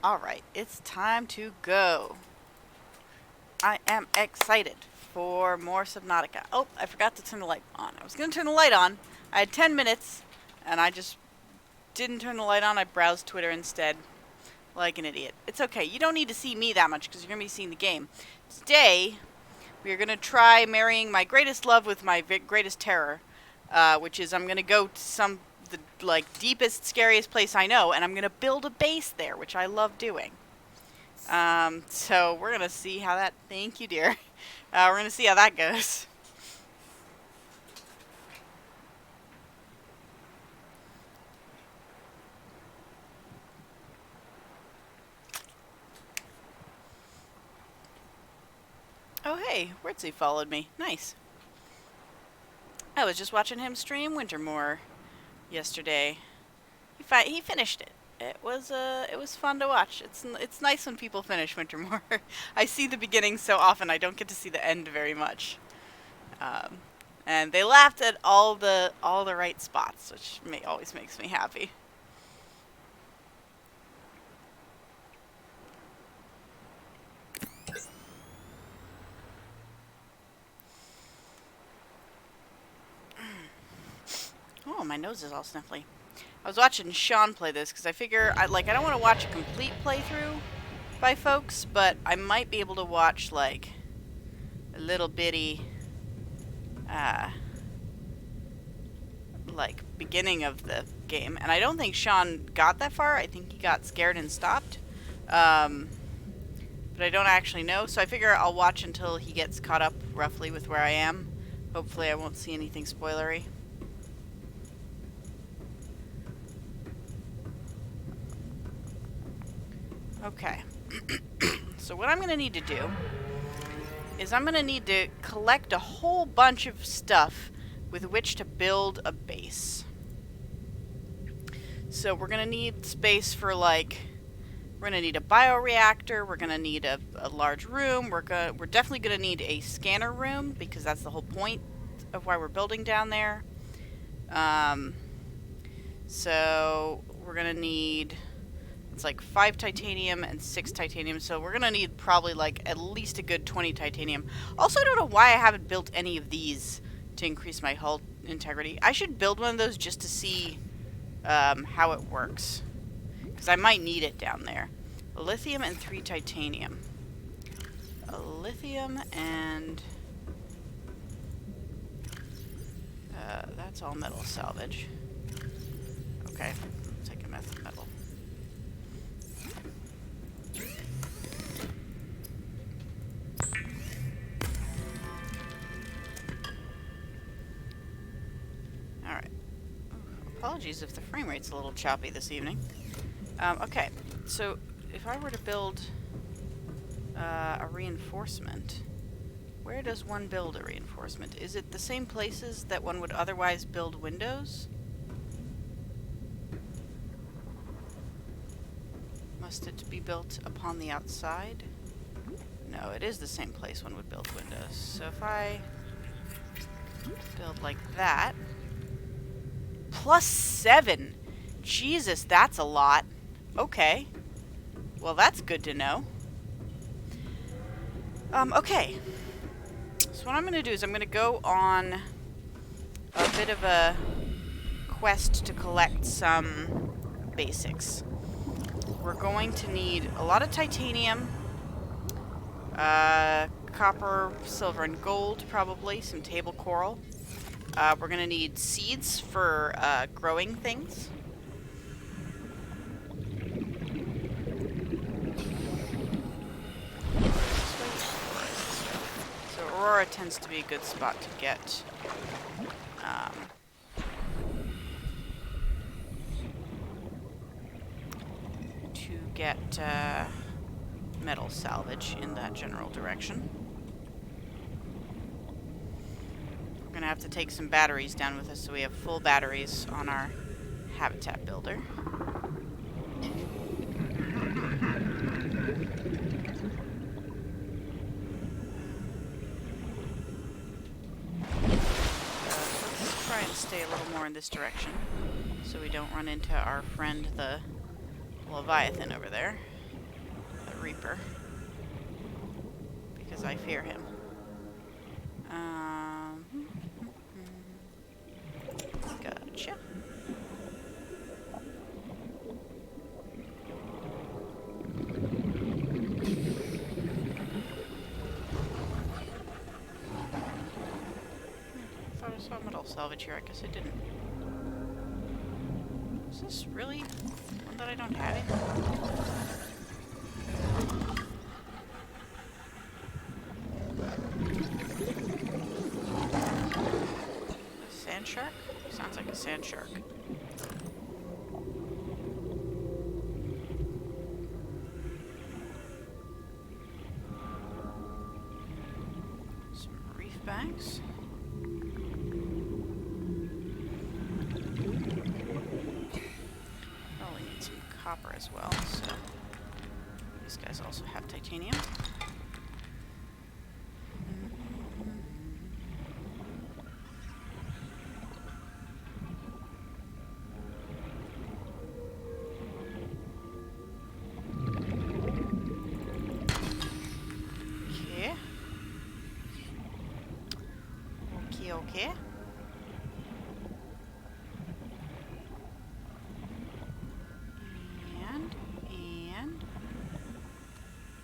Alright, it's time to go. I am excited for more Subnautica. Oh, I forgot to turn the light on. I was going to turn the light on. I had 10 minutes, and I just didn't turn the light on. I browsed Twitter instead, like an idiot. It's okay. You don't need to see me that much, because you're going to be seeing the game. Today, we are going to try marrying my greatest love with my greatest terror, which is I'm going to go to the deepest, scariest place I know, and I'm going to build a base there, which I love doing. So we're going to see how that... Thank you, dear. We're going to see how that goes. Oh, hey, Wurtsy followed me. Nice. I was just watching him stream Wintermore yesterday. He finished it. It was fun to watch. It's nice when people finish Wintermore. I see the beginning so often, I don't get to see the end very much. And they laughed at all the right spots, which always makes me happy. Oh, my nose is all sniffly. I was watching Sean play this because I figure I don't want to watch a complete playthrough by folks, but I might be able to watch like a little bitty beginning of the game. And I don't think Sean got that far. I think he got scared and stopped. But I don't actually know, so I figure I'll watch until he gets caught up roughly with where I am. Hopefully I won't see anything spoilery. Okay. So what I'm going to need to do is I'm going to need to collect a whole bunch of stuff with which to build a base. So we're going to need space for we're going to need a bioreactor, we're going to need a large room, we're definitely going to need a scanner room because that's the whole point of why we're building down there. So we're going to need... It's like 5 titanium and 6 titanium, so we're gonna need probably at least a good 20 titanium. Also, I don't know why I haven't built any of these to increase my hull integrity. I should build one of those just to see how it works, because I might need it down there. A lithium and 3 titanium. A lithium and... that's all metal salvage. Okay, I'll take a metal. Apologies if the frame rate's a little choppy this evening. Okay, so if I were to build a reinforcement, where does one build a reinforcement? Is it the same places that one would otherwise build windows? Must it be built upon the outside? No, it is the same place one would build windows. So if I build like that... +7! Jesus, that's a lot. Okay. Well, that's good to know. Okay. So what I'm going to do is I'm going to go on a bit of a quest to collect some basics. We're going to need a lot of titanium, copper, silver, and gold, probably, some table coral. We're going to need seeds for growing things. So Aurora tends to be a good spot to get metal salvage in that general direction. We're going to have to take some batteries down with us so we have full batteries on our habitat builder. Let's try and stay a little more in this direction so we don't run into our friend the Leviathan over there. Reaper. Because I fear him. Gotcha. I thought I saw metal salvage here. I guess I didn't. Is this really one that I don't have in? Sand shark? Sounds like a sand shark. Some reef banks. Probably need some copper as well, so these guys also have titanium. Okay. And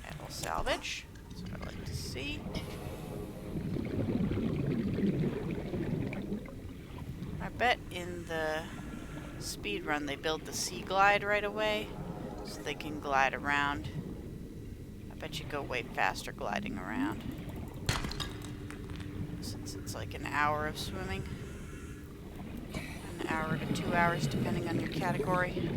metal salvage. That's what I like to see. I bet in the speed run they build the sea glide right away so they can glide around. I bet you go way faster gliding around. Since it's like an hour of swimming. An hour to 2 hours depending on your category.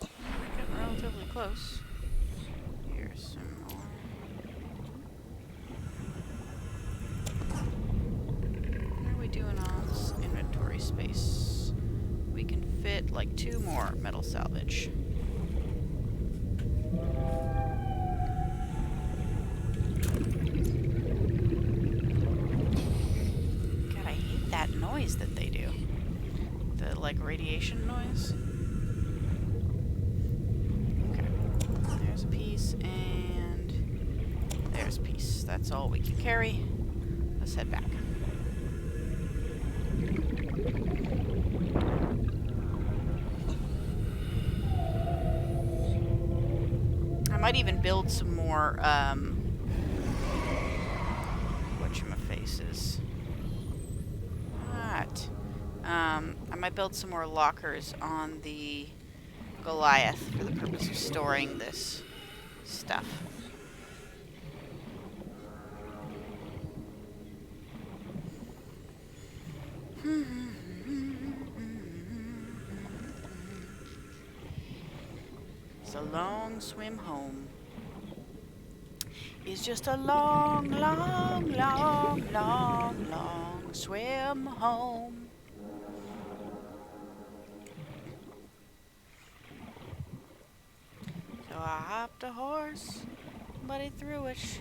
We're getting relatively close. Here's some more. Doing on this inventory space. We can fit like 2 more metal salvage. God, I hate that noise that they do. The like radiation noise. Okay. There's a piece and there's a piece. That's all we can carry. Let's head back. I might even build some more, whatchamafaces. What? I might build some more lockers on the Goliath for the purpose of storing this stuff. It's a long swim home. It's just a long, long, long, long, long swim home. So I hopped a horse, but he threw a shoe,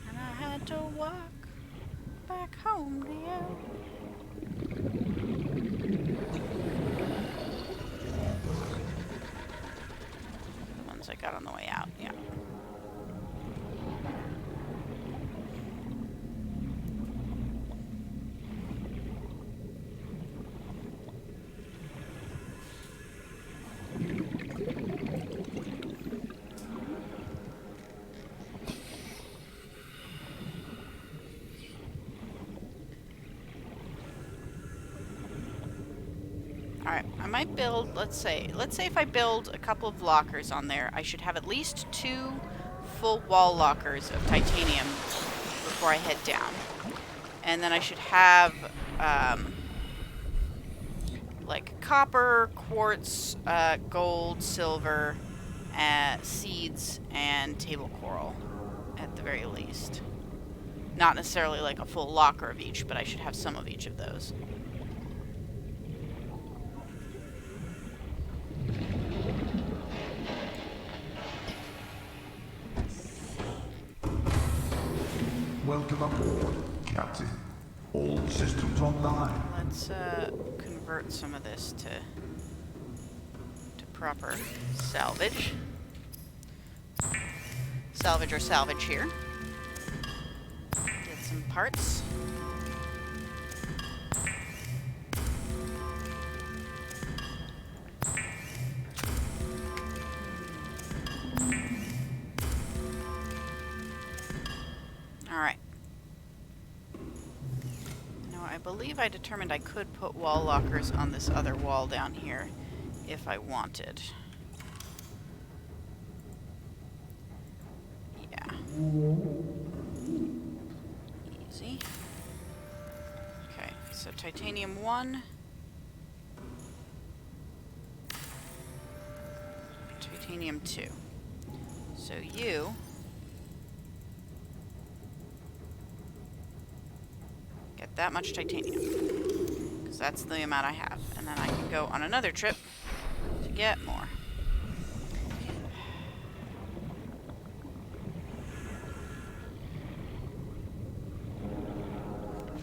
and I had to walk back home to you. I got on the way out, yeah. Alright, I might build, let's say if I build a couple of lockers on there, I should have at least 2 full wall lockers of titanium before I head down. And then I should have, like copper, quartz, gold, silver, seeds, and table coral, at the very least. Not necessarily like a full locker of each, but I should have some of each of those. Welcome aboard, Captain. All systems online. Let's convert some of this to proper salvage. Salvage or salvage here. Get some parts. Alright. Now, I believe I determined I could put wall lockers on this other wall down here if I wanted. Yeah. Easy. Okay, so titanium 1. Titanium 2. So you get that much titanium, because that's the amount I have, and then I can go on another trip to get more.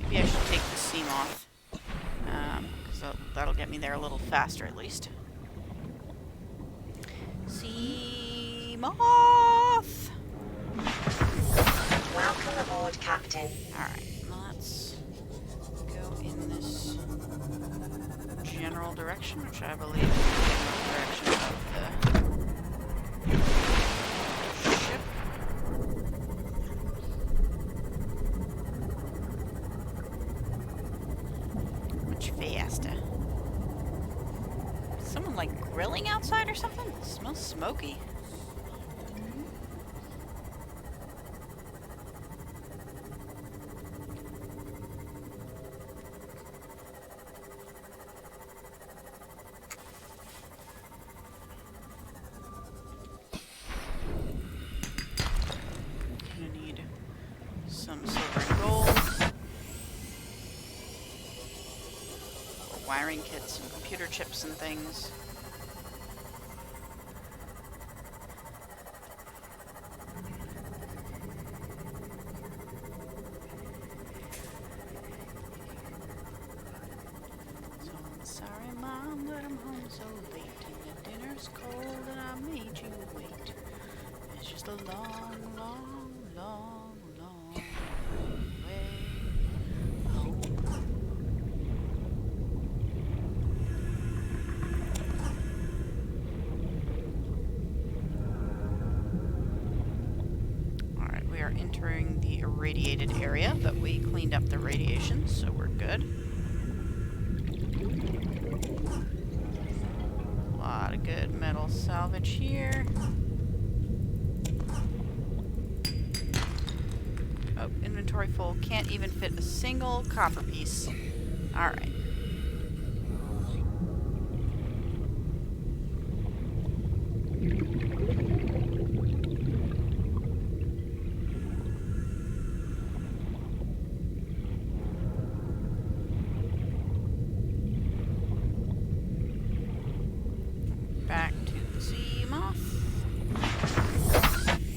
Maybe I should take the sea moth, because that'll get me there a little faster at least. Sea moth! Welcome aboard, Captain. Alright, let's go in this general direction, which I believe is the general direction of the ship. Much faster. Is someone like grilling outside or something? It smells smoky. Some silver and gold. Wiring kits and computer chips and things. So I'm sorry, Mom, that I'm home so late and the dinner's cold and I made you wait. It's just a long, long, long, long way home. Alright, we are entering the irradiated area, but we cleaned up the radiation, so we're good. A lot of good metal salvage here. Oh, inventory full. Can't even fit a single copper piece. Alright. Back to the sea moth.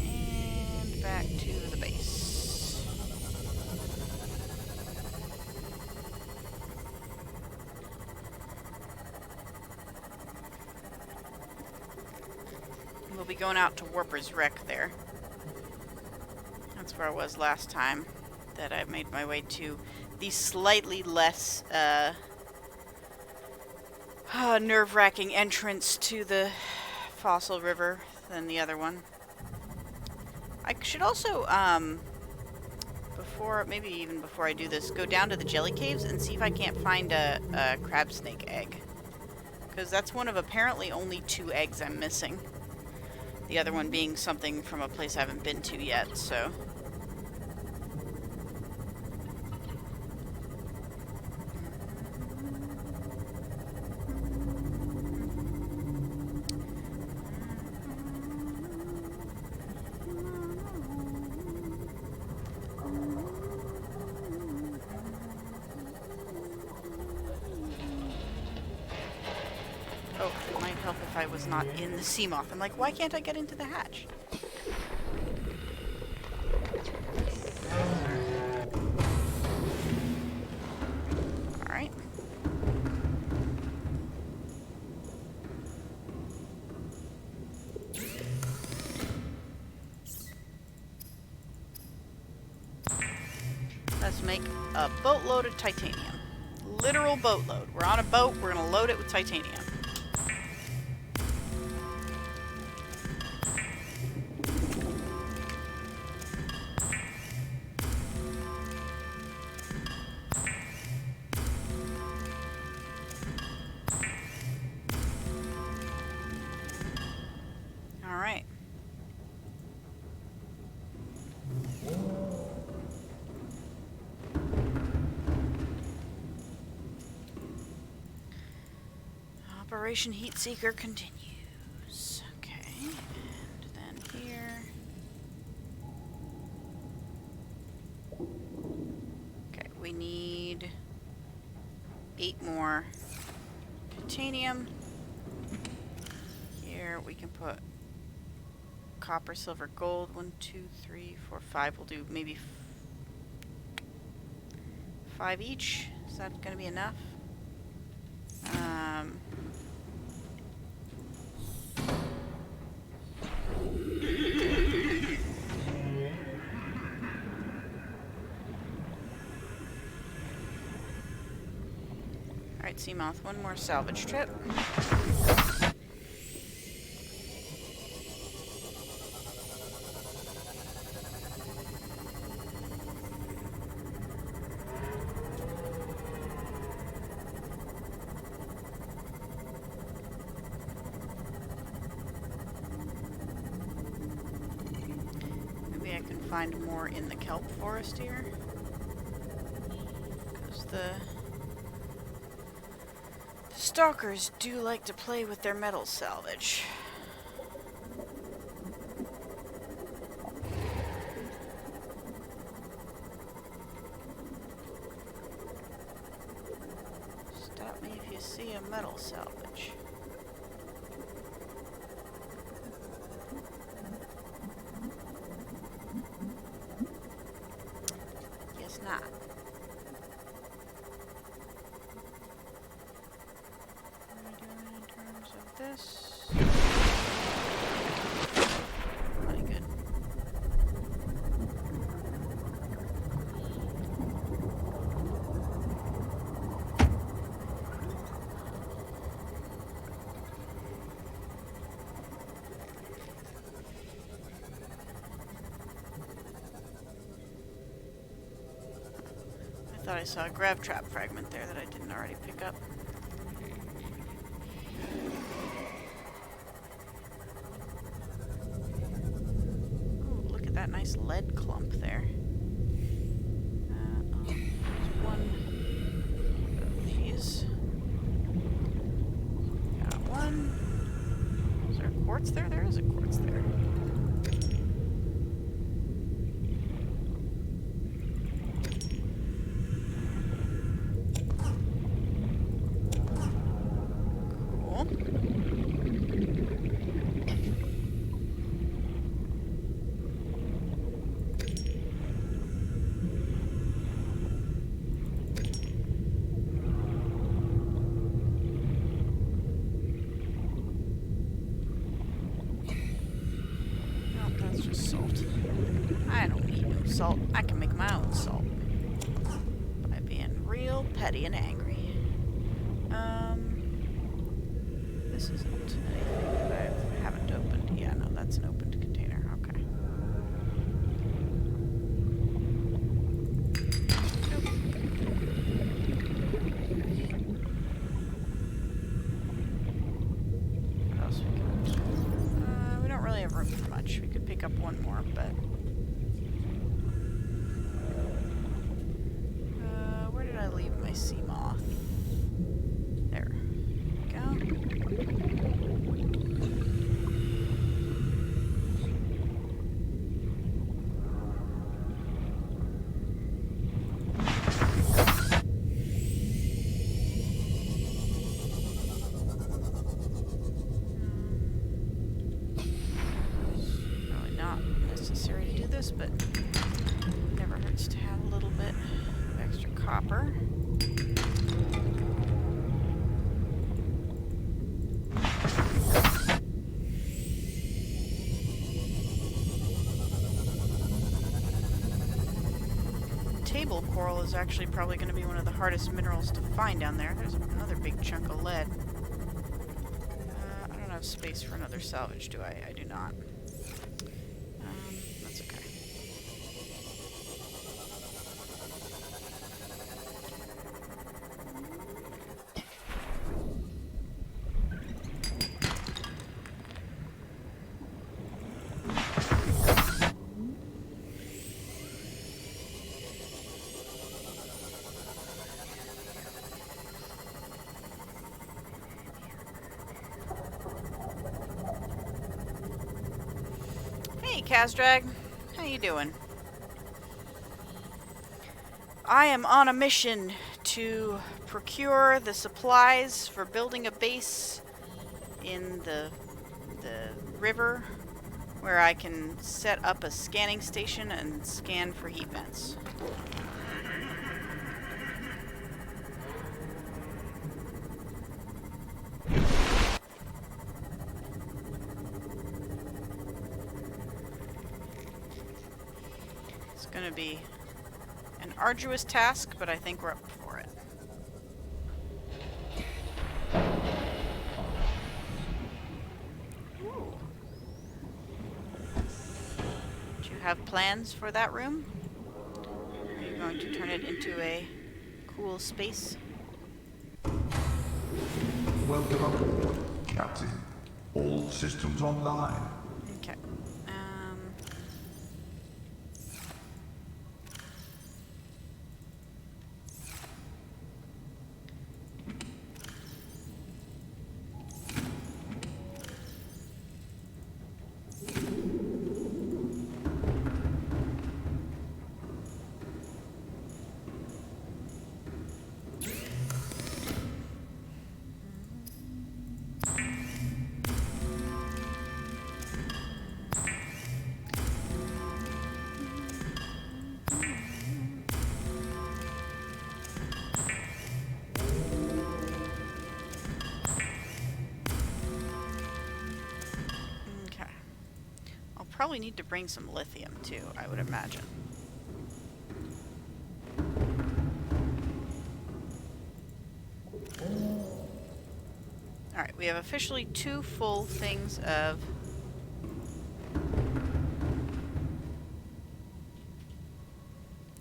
And back to the base. We'll be going out to Warper's Wreck there. That's where I was last time that I made my way to the slightly less nerve-wracking entrance to the fossil river than the other one. I should also, maybe even before I do this, go down to the jelly caves and see if I can't find a crab snake egg. Because that's one of apparently only 2 eggs I'm missing. The other one being something from a place I haven't been to yet, so... Oh, it might help if I was not in the sea moth. I'm like, why can't I get into the hatch? a boatload of titanium. Literal boatload. We're on a boat, we're gonna load it with titanium. Alright. Operation Heat Seeker continues. Okay, and then here. Okay, we need 8 more titanium. Here we can put copper, silver, gold. 1, 2, 3, 4, 5. We'll do maybe 5 each. Is that going to be enough? Alright, Seamoth, one more salvage trip. Maybe I can find more in the kelp forest here. Because the stalkers do like to play with their metal salvage. Stop me if you see a metal salvage. Guess not. This. Really good. I thought I saw a grav trap fragment there that I didn't already pick up. That nice lead clump there. Oh, there's one of these. Got one. Is there a quartz there? There is a quartz there. Salt. I don't need no salt. I can make my own salt. By being real petty and angry. This isn't anything that I haven't opened. Yeah, no, that's an opened container. Okay. What else we can? We don't really have room for much. We could pick up one more, but where did I leave my sea moth? There we go. But never hurts to have a little bit of extra copper. jungle coral is actually probably going to be one of the hardest minerals to find down there. There's another big chunk of lead. I don't have space for another salvage, do I? I do not. That's okay. Hey, Kazdrag. How you doing? I am on a mission to procure the supplies for building a base in the river where I can set up a scanning station and scan for heat vents. It's going to be an arduous task, but I think we're up for it. Ooh. Do you have plans for that room? Are you going to turn it into a cool space? Welcome aboard, Captain. All systems online. Okay. Probably need to bring some lithium too, I would imagine. Alright, we have officially 2 full things of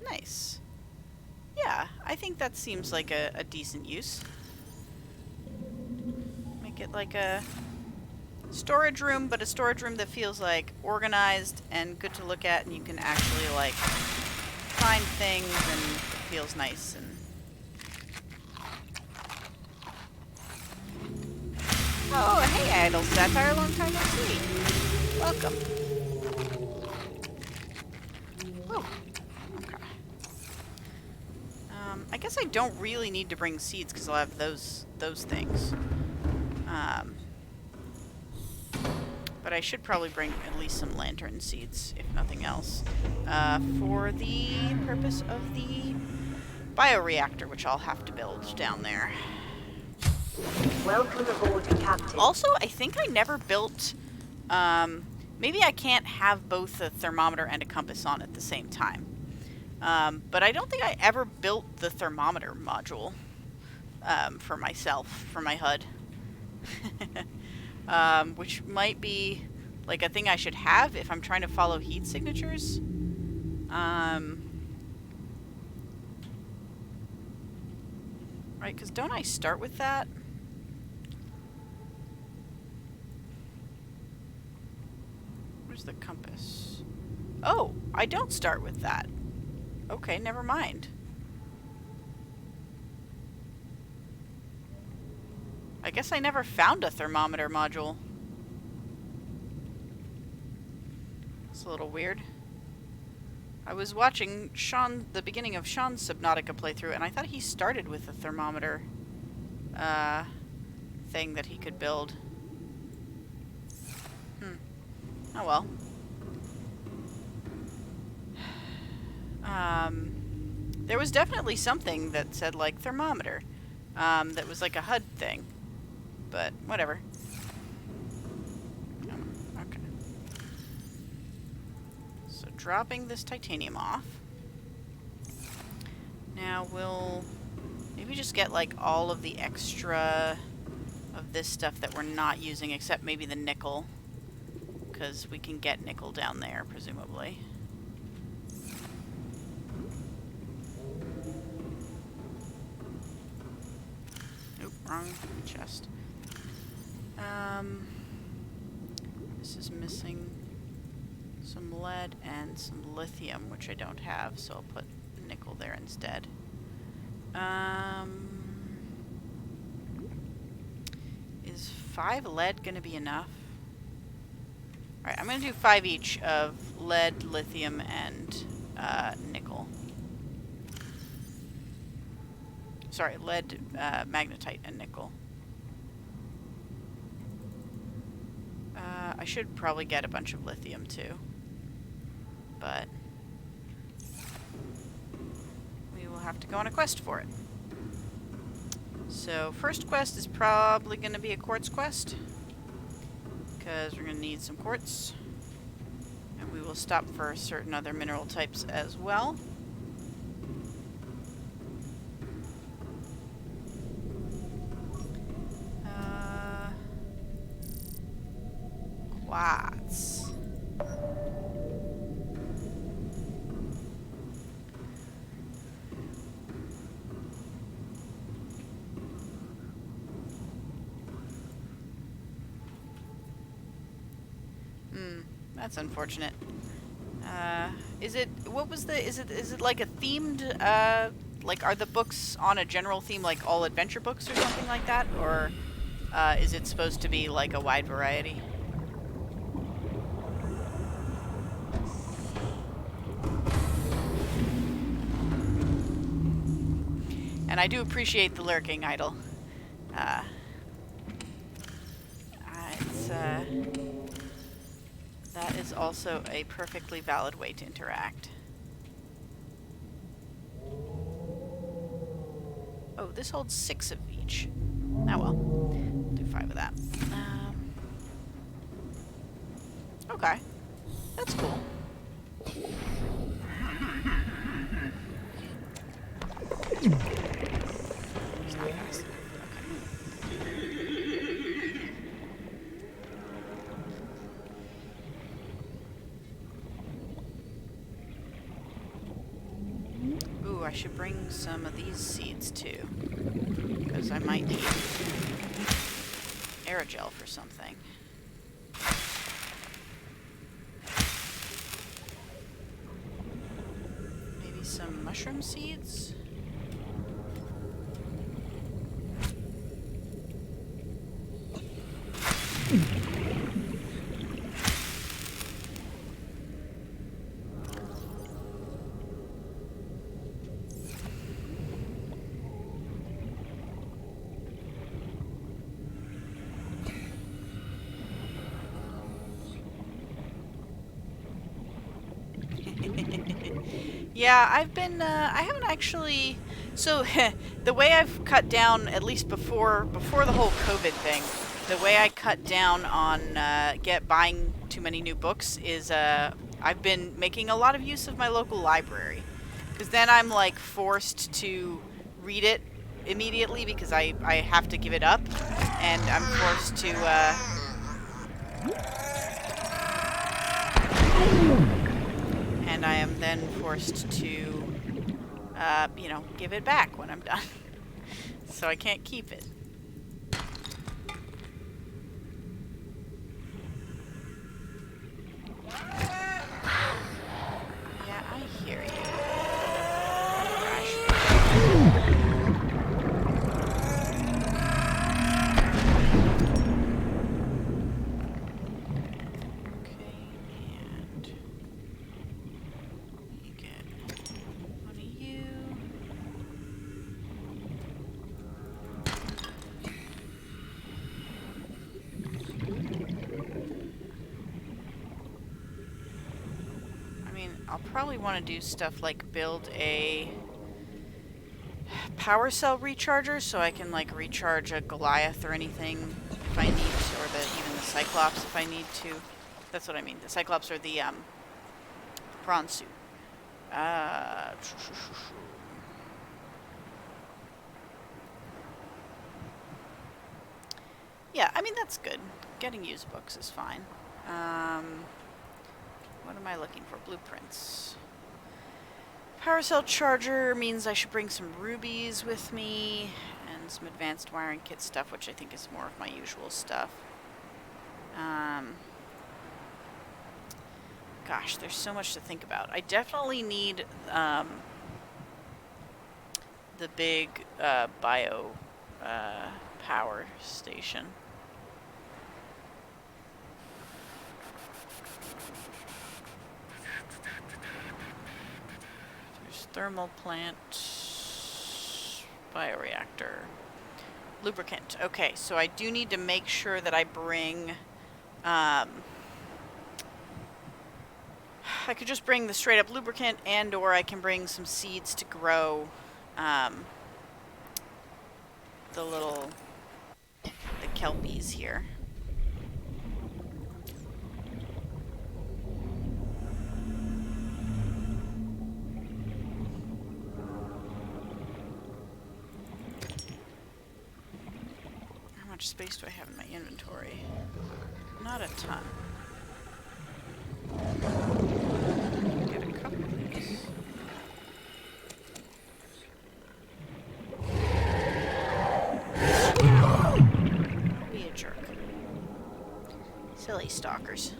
nice. Yeah, I think that seems like a decent use. Make it like a storage room, but a storage room that feels like organized and good to look at, and you can actually like find things and it feels nice. And oh, hey, Idle Satire, long time no see. Welcome. Oh, okay. I guess I don't really need to bring seeds because I'll have those things. But I should probably bring at least some lantern seeds, if nothing else, for the purpose of the bioreactor, which I'll have to build down there. Welcome aboard, Captain. Also, I think I never built... maybe I can't have both a thermometer and a compass on at the same time. But I don't think I ever built the thermometer module for myself, for my HUD. Which might be like a thing I should have if I'm trying to follow heat signatures. Right, because don't I start with that? Where's the compass? Oh, I don't start with that. Okay, never mind. I guess I never found a thermometer module. It's a little weird. I was watching the beginning of Sean's Subnautica playthrough, and I thought he started with a thermometer thing that he could build. Oh well. There was definitely something that said, like, thermometer. That was like a HUD thing. But, whatever. Okay. So, dropping this titanium off. Now we'll maybe just get like all of the extra of this stuff that we're not using, except maybe the nickel, because we can get nickel down there, presumably. Oop, wrong chest. This is missing some lead and some lithium, which I don't have, so I'll put nickel there instead. Is 5 lead gonna be enough? Alright, I'm gonna do 5 each of lead, lithium, and nickel. Sorry, lead, magnetite, and nickel. I should probably get a bunch of lithium too, but we will have to go on a quest for it. So first quest is probably going to be a quartz quest, because we're going to need some quartz, and we will stop for certain other mineral types as well. Quartz. That's unfortunate. Is it like a themed, like, are the books on a general theme, like all adventure books or something like that? Or, is it supposed to be like a wide variety? And I do appreciate the lurking, Idle. That is also a perfectly valid way to interact. Oh, this holds 6 of each. Oh well. Do 5 of that. Okay. That's cool. It's not fast. Ooh, I should bring some of these seeds too, because I might need aerogel for something. Maybe some mushroom seeds? Yeah, I've been, I haven't actually, so, the way I've cut down, at least before the whole COVID thing, the way I cut down on, buying too many new books is, I've been making a lot of use of my local library. Because then I'm, like, forced to read it immediately because I have to give it up, and I'm forced to, and I am then forced to, you know, give it back when I'm done. So I can't keep it. Yeah, I hear you. I'll probably want to do stuff like build a power cell recharger so I can like recharge a Goliath or anything if I need to, or even the Cyclops if I need to. That's what I mean. The Cyclops or the prawn suit. Yeah, I mean, that's good. Getting used books is fine. What am I looking for? Blueprints. Power cell charger means I should bring some rubies with me and some advanced wiring kit stuff, which I think is more of my usual stuff. Gosh, there's so much to think about. I definitely need the big bio power station. There's thermal plant, bioreactor, lubricant. Okay, so I do need to make sure that I bring I could just bring the straight up lubricant, and or I can bring some seeds to grow the kelpies here. How much space do I have in my inventory? Not a ton. Get a couple of these. Don't be a jerk. Silly stalkers.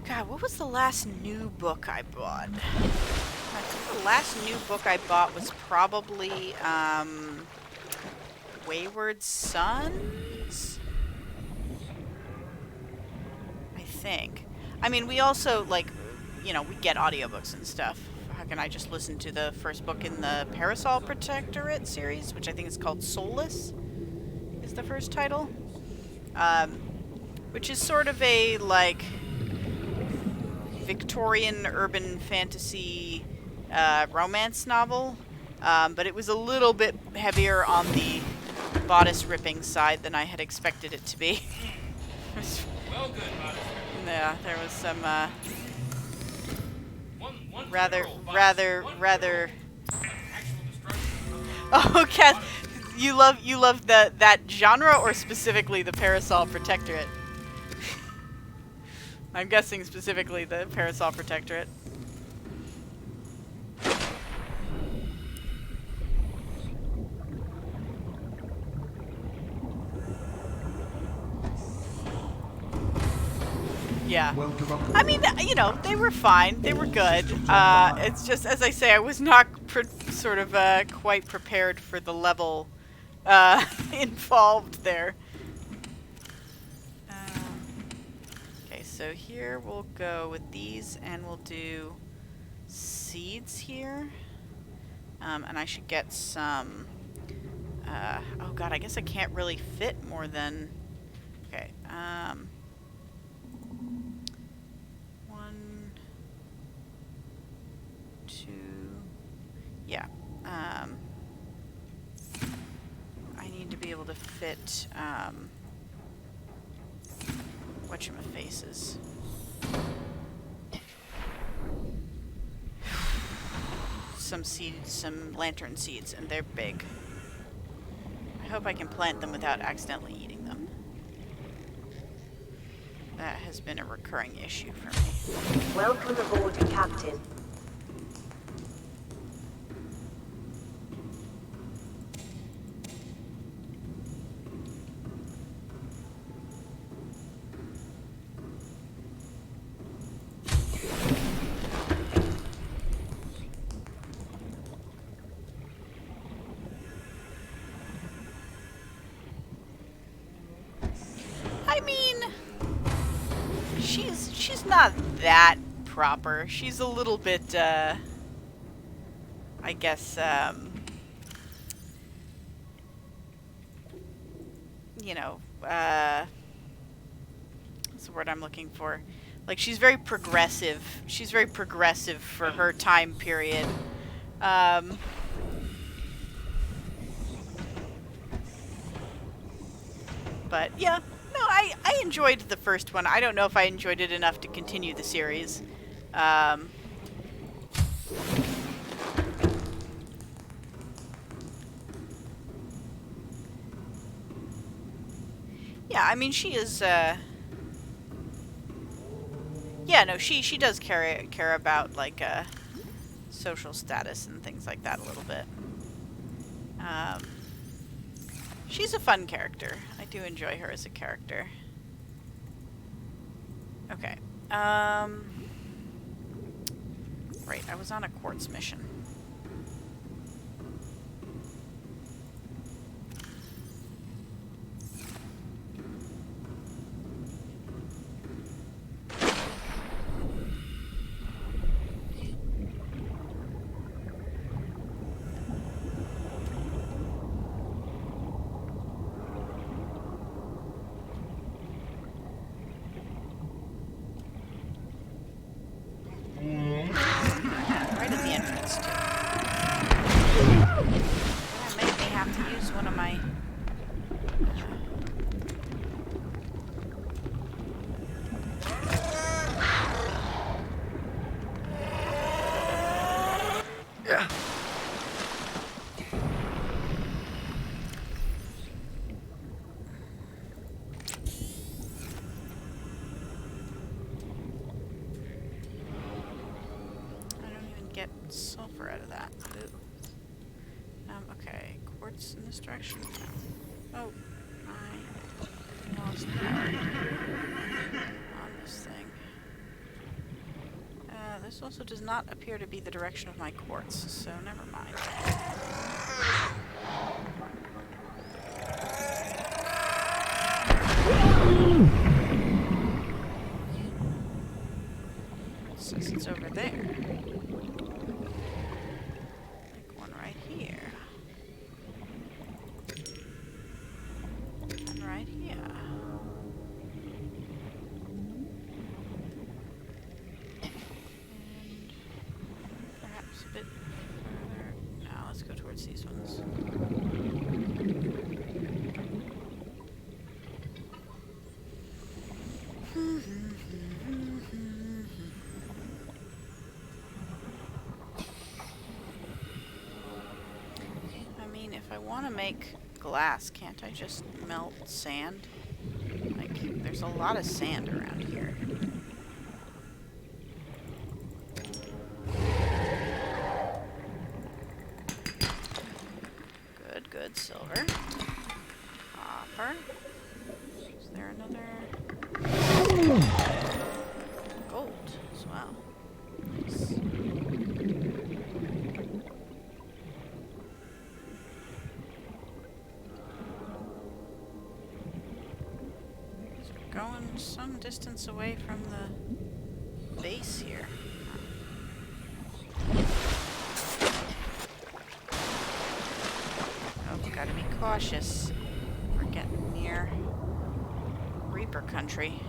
God, what was the last new book I bought? I think the last new book I bought was probably Wayward Sons? I think. I mean, we also, like, you know, we get audiobooks and stuff. How can I just listen to the first book in the Parasol Protectorate series, which I think is called Soulless, is the first title? Which is sort of a, like, Victorian urban fantasy romance novel, but it was a little bit heavier on the bodice ripping side than I had expected it to be. Well, good, Yeah, there was some one rather. actual destruction. Oh, Kath, you love that genre, or specifically the Parasol Protectorate? I'm guessing specifically the Parasol Protectorate. Yeah. I mean, you know, they were fine. They were good. It's just, as I say, I was not quite prepared for the level involved there. Okay, so here we'll go with these, and we'll do seeds here. And I should get some... oh god, I guess I can't really fit more than... Okay, 1, 2... Yeah. I need to be able to fit, whatchamafaces. Some seeds, some lantern seeds, and they're big. I hope I can plant them without accidentally eating them. That has been a recurring issue for me. Welcome aboard, Captain. I mean, she's not that proper. She's a little bit, I guess, you know, what's the word I'm looking for? Like, she's very progressive. She's very progressive for her time period. But yeah, no, I enjoyed the first one. I don't know if I enjoyed it enough to continue the series. Yeah, I mean, she is, yeah, no, she does care about, like, social status and things like that a little bit. She's a fun character. I do enjoy her as a character. Okay. Right, I was on a quartz mission. Right at the entrance, too. That made me have to use one of my... Yeah. get sulfur out of that. Ooh. Okay, quartz in this direction. Oh, I lost power on this thing. This also does not appear to be the direction of my quartz, so never mind. It says it's over there. Like one right here. And right here. And perhaps a bit further. Now let's go towards these ones. I mean, if I want to make glass, can't I just melt sand? Like, there's a lot of sand around here. Good, good. Silver. Copper. Is there another? Gold as well. Nice. Going some distance away from the base here. Oh, gotta be cautious. We're getting near Reaper country.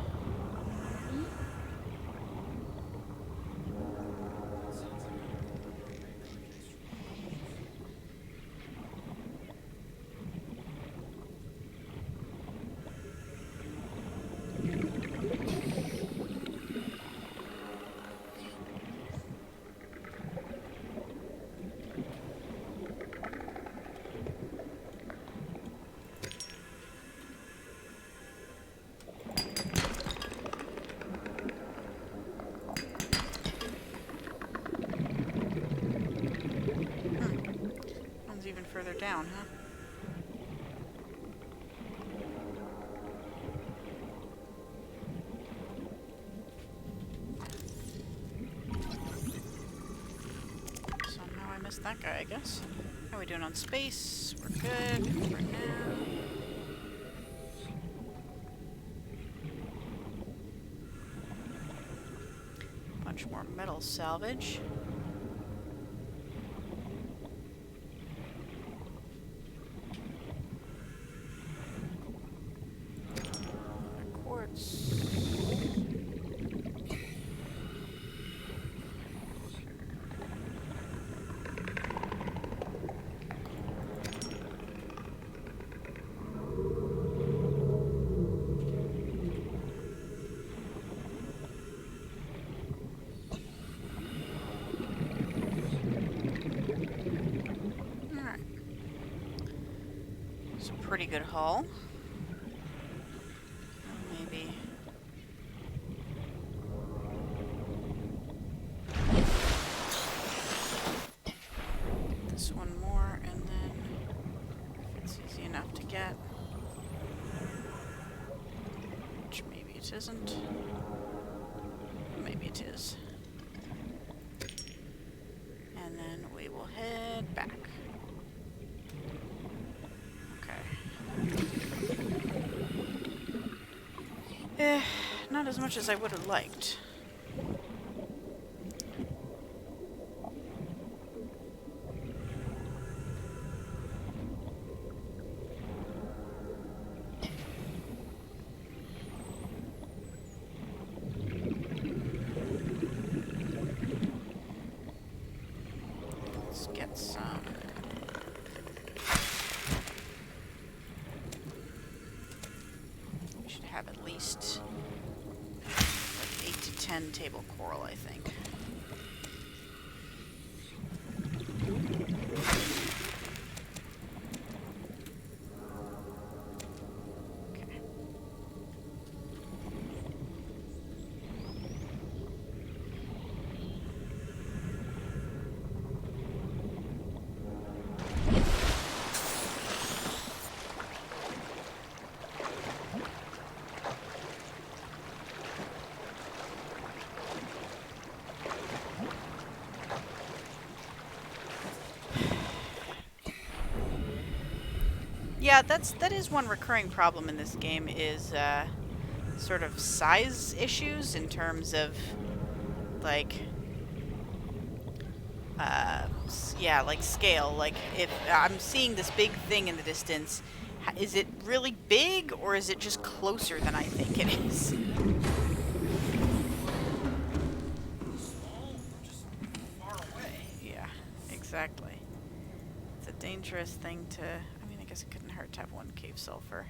Even further down, huh? Somehow I missed that guy, I guess. How are we doing on space? We're good for now. Bunch more metal salvage. pretty good haul. Maybe. This one more, and then if it's easy enough to get, which maybe it isn't. Maybe it is. And then we will head back. Not as much as I would have liked. Let's get some. We should have at least 8 to 10 table coral, I think. Okay. Yeah, that is one recurring problem in this game is sort of size issues in terms of like yeah, like scale. Like if I'm seeing this big thing in the distance, is it really big or is it just closer than I think it is? Small, just far away. Yeah, exactly. It's a dangerous thing to. I mean, I guess it couldn't hurt to have one cave sulfur.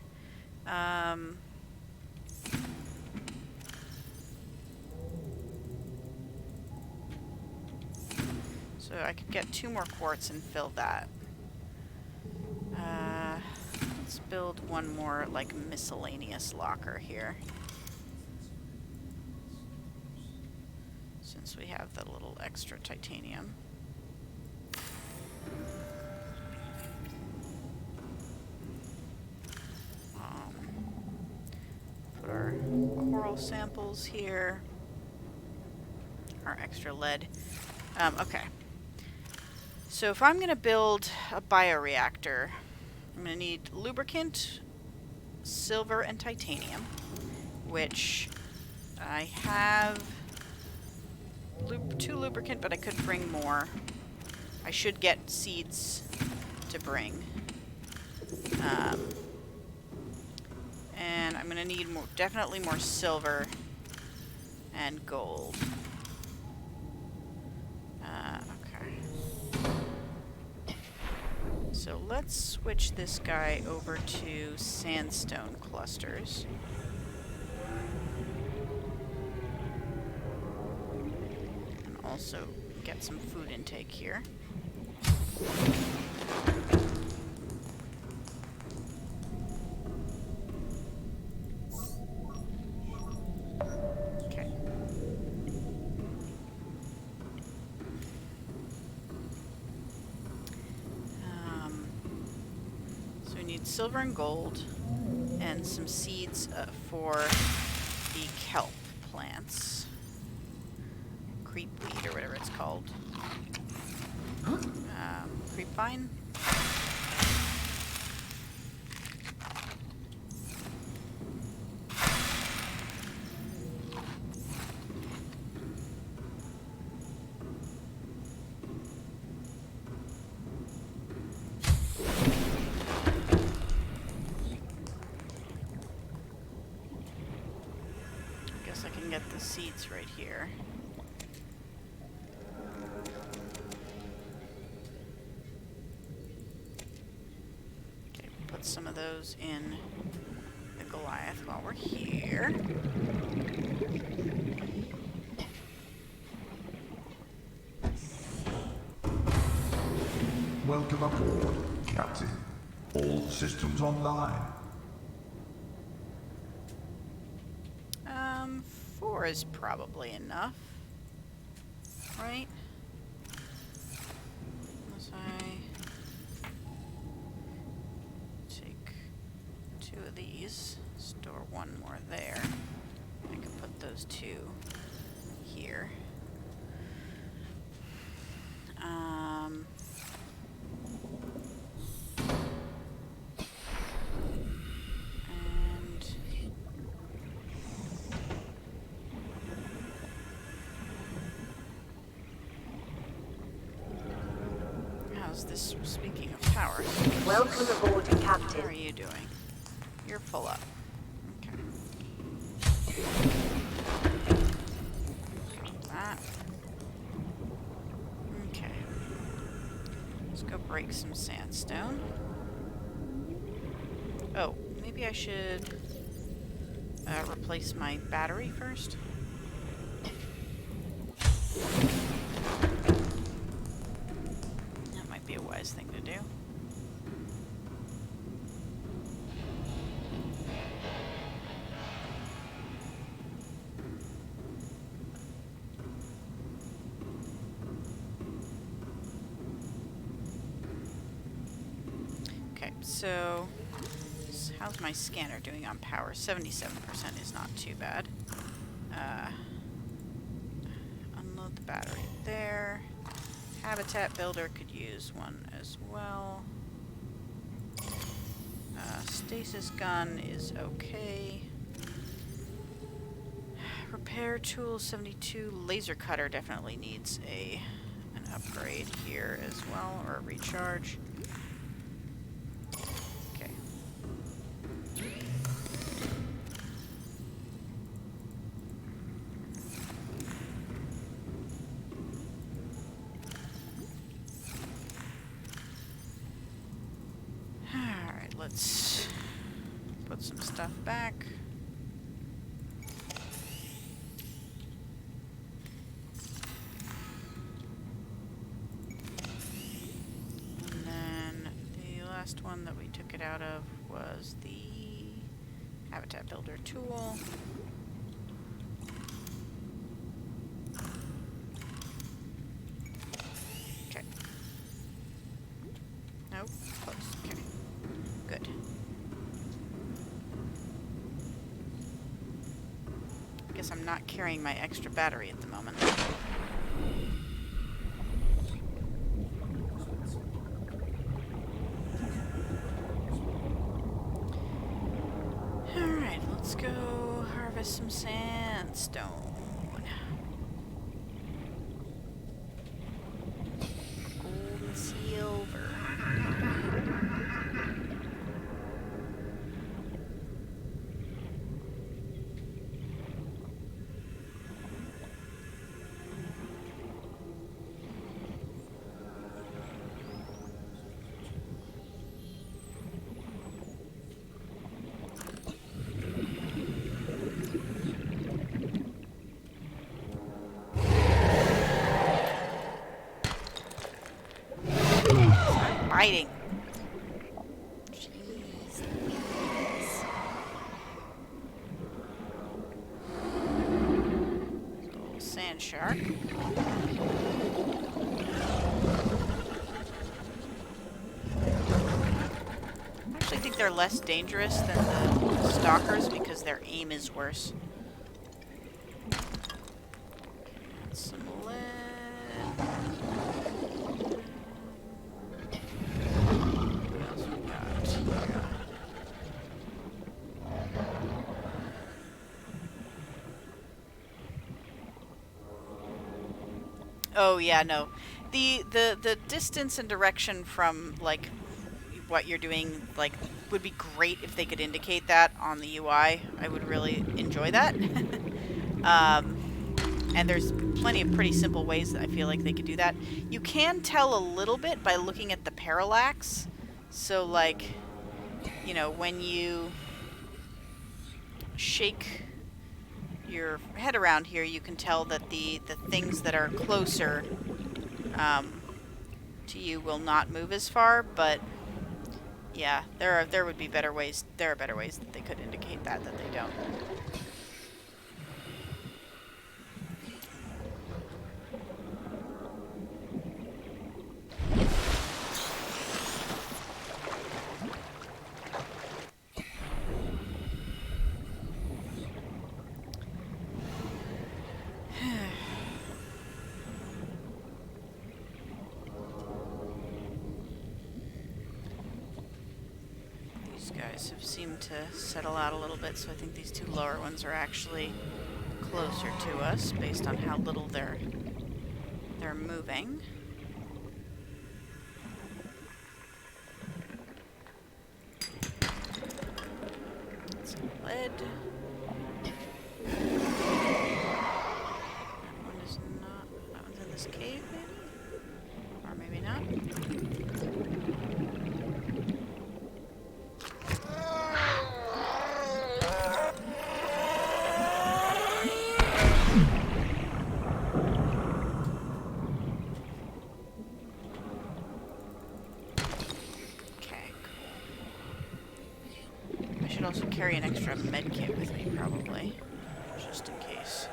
So I could get 2 more quartz and fill that. Let's build one more, like, miscellaneous locker here. Since we have the little extra titanium. Put our coral samples here. Our extra lead. Okay. So if I'm going to build a bioreactor, I'm going to need lubricant, silver, and titanium, which I have 2 lubricant, but I could bring more. I should get seeds to bring. And I'm going to need more, definitely more silver and gold. So let's switch this guy over to sandstone clusters. And also get some food intake here. Okay. So we need silver and gold and some seeds for the kelp plants. Creep weed or whatever it's called. Creep vine. Guess I can get the seeds right here. Put some of those in the Goliath while we're here. Welcome aboard, Captain. All systems online. 4 is probably enough. Right? Unless I take 2 of these, store 1 more there. I can put those 2 here. And how's this, speaking of power? Welcome aboard, How are Captain. you doing? You're full up. Okay. That. Okay. Let's go break some sandstone. Oh, maybe I should replace my battery first. That might be a wise thing to do. Okay, so how's my scanner doing on power? 77% is not too bad. Unload the battery there. Habitat builder could use one as well. Stasis gun is okay. Repair tool 72. Laser cutter definitely needs an upgrade here as well, or a recharge. Okay. Alright, let's put some stuff back. And then the last one that we took it out of was the habitat builder tool. Okay. Nope, close. Okay. Good. Guess I'm not carrying my extra battery at the moment. Alright, let's go harvest some sandstone. Gold and silver. Biting. Jeez Louise. Little sand shark. I actually think they're less dangerous than the stalkers because their aim is worse. Add some lead. What else we got? Yeah. Oh yeah, no. The distance and direction from like what you're doing like would be great if they could indicate that on the UI. I would really enjoy that. And there's plenty of pretty simple ways that I feel like they could do that. You can tell a little bit by looking at the parallax. So like, you know, when you shake your head around here, you can tell that the things that are closer to you will not move as far, but Yeah, there would be better ways. There are better ways that they could indicate that they don't. These guys have seemed to settle out a little bit, so I think these two lower ones are actually closer to us based on how little they're moving. Some lead. That one is not. That one's in this cave, maybe? Or maybe not. Also carry an extra med kit with me, probably, just in case.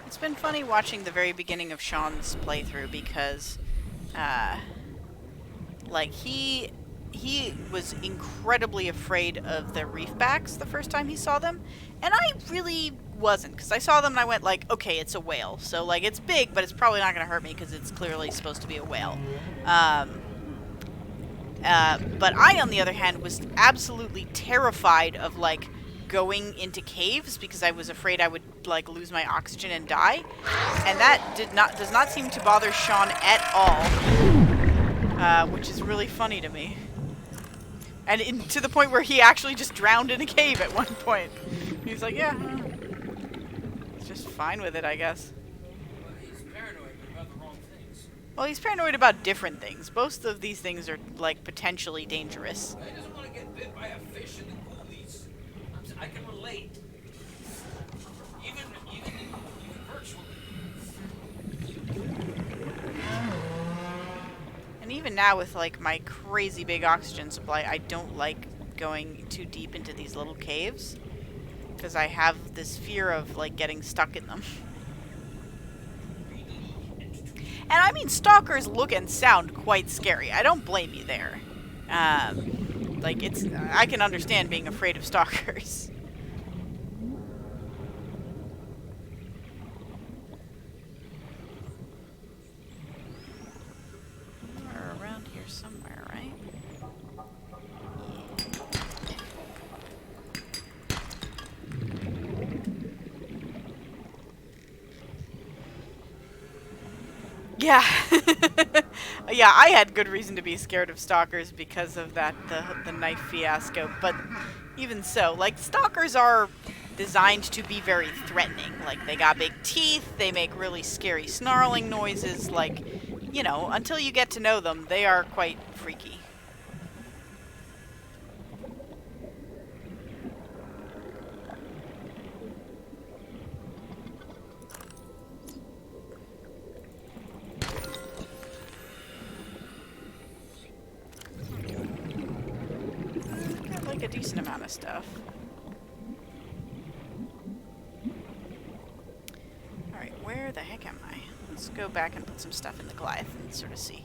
It's been funny watching the very beginning of Sean's playthrough because, like, he was incredibly afraid of the reefbacks the first time he saw them, and I really wasn't, because I saw them and I went like, okay, it's a whale, so like it's big, but it's probably not going to hurt me because it's clearly supposed to be a whale. But I, on the other hand, was absolutely terrified of like going into caves because I was afraid I would like lose my oxygen and die, and that does not seem to bother Sean at all, which is really funny to me. And to the point where he actually just drowned in a cave at one point. He's like, yeah, he's just fine with it, I guess. Well, he's paranoid about the wrong things. Well, he's paranoid about different things. Most of these things are like potentially dangerous. He doesn't want to get bit by a fish in the coolies. I can relate. Even virtually. And even now with like my crazy big oxygen supply, I don't like going too deep into these little caves because I have this fear of like getting stuck in them. And I mean, stalkers look and sound quite scary. I don't blame you there. Like I can understand being afraid of stalkers. Somewhere, right? Yeah. Yeah, I had good reason to be scared of stalkers because of that the knife fiasco, but even so, like, stalkers are designed to be very threatening. Like, they got big teeth, they make really scary snarling noises, like, you know, until you get to know them, they are quite freaky. Got like a decent amount of stuff. Alright, where the heck am I? Let's go back and put some stuff in the Goliath and sort of see.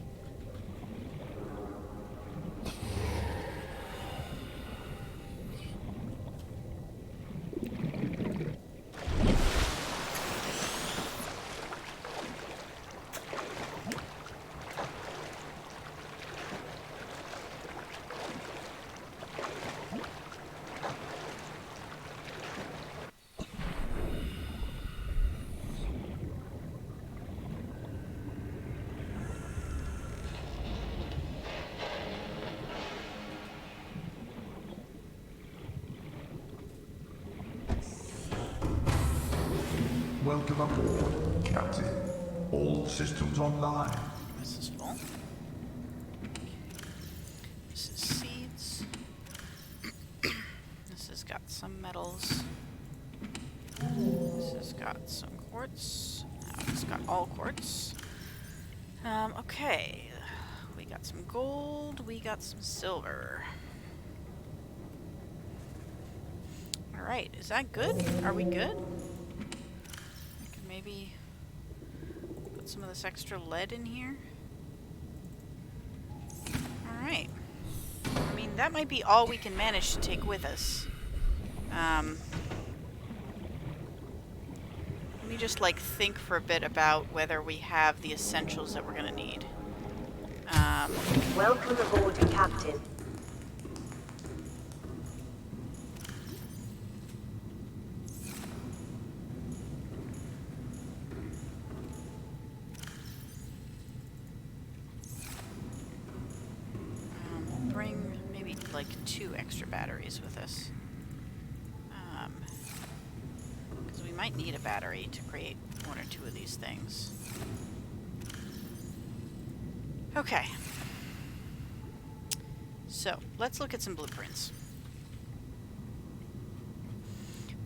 Welcome aboard, Captain. All systems online. This is full. This is seeds. This has got some metals. This has got some quartz. Now it's got all quartz. Okay. We got some gold. We got some silver. Alright, is that good? Are we good? I could maybe put some of this extra lead in here. Alright. I mean, that might be all we can manage to take with us. Let me just, like, think for a bit about whether we have the essentials that we're gonna need. Welcome aboard, Captain. We'll bring maybe, like, 2 extra batteries with us. Because we might need a battery to create 1 or 2 of these things. Okay. So, let's look at some blueprints.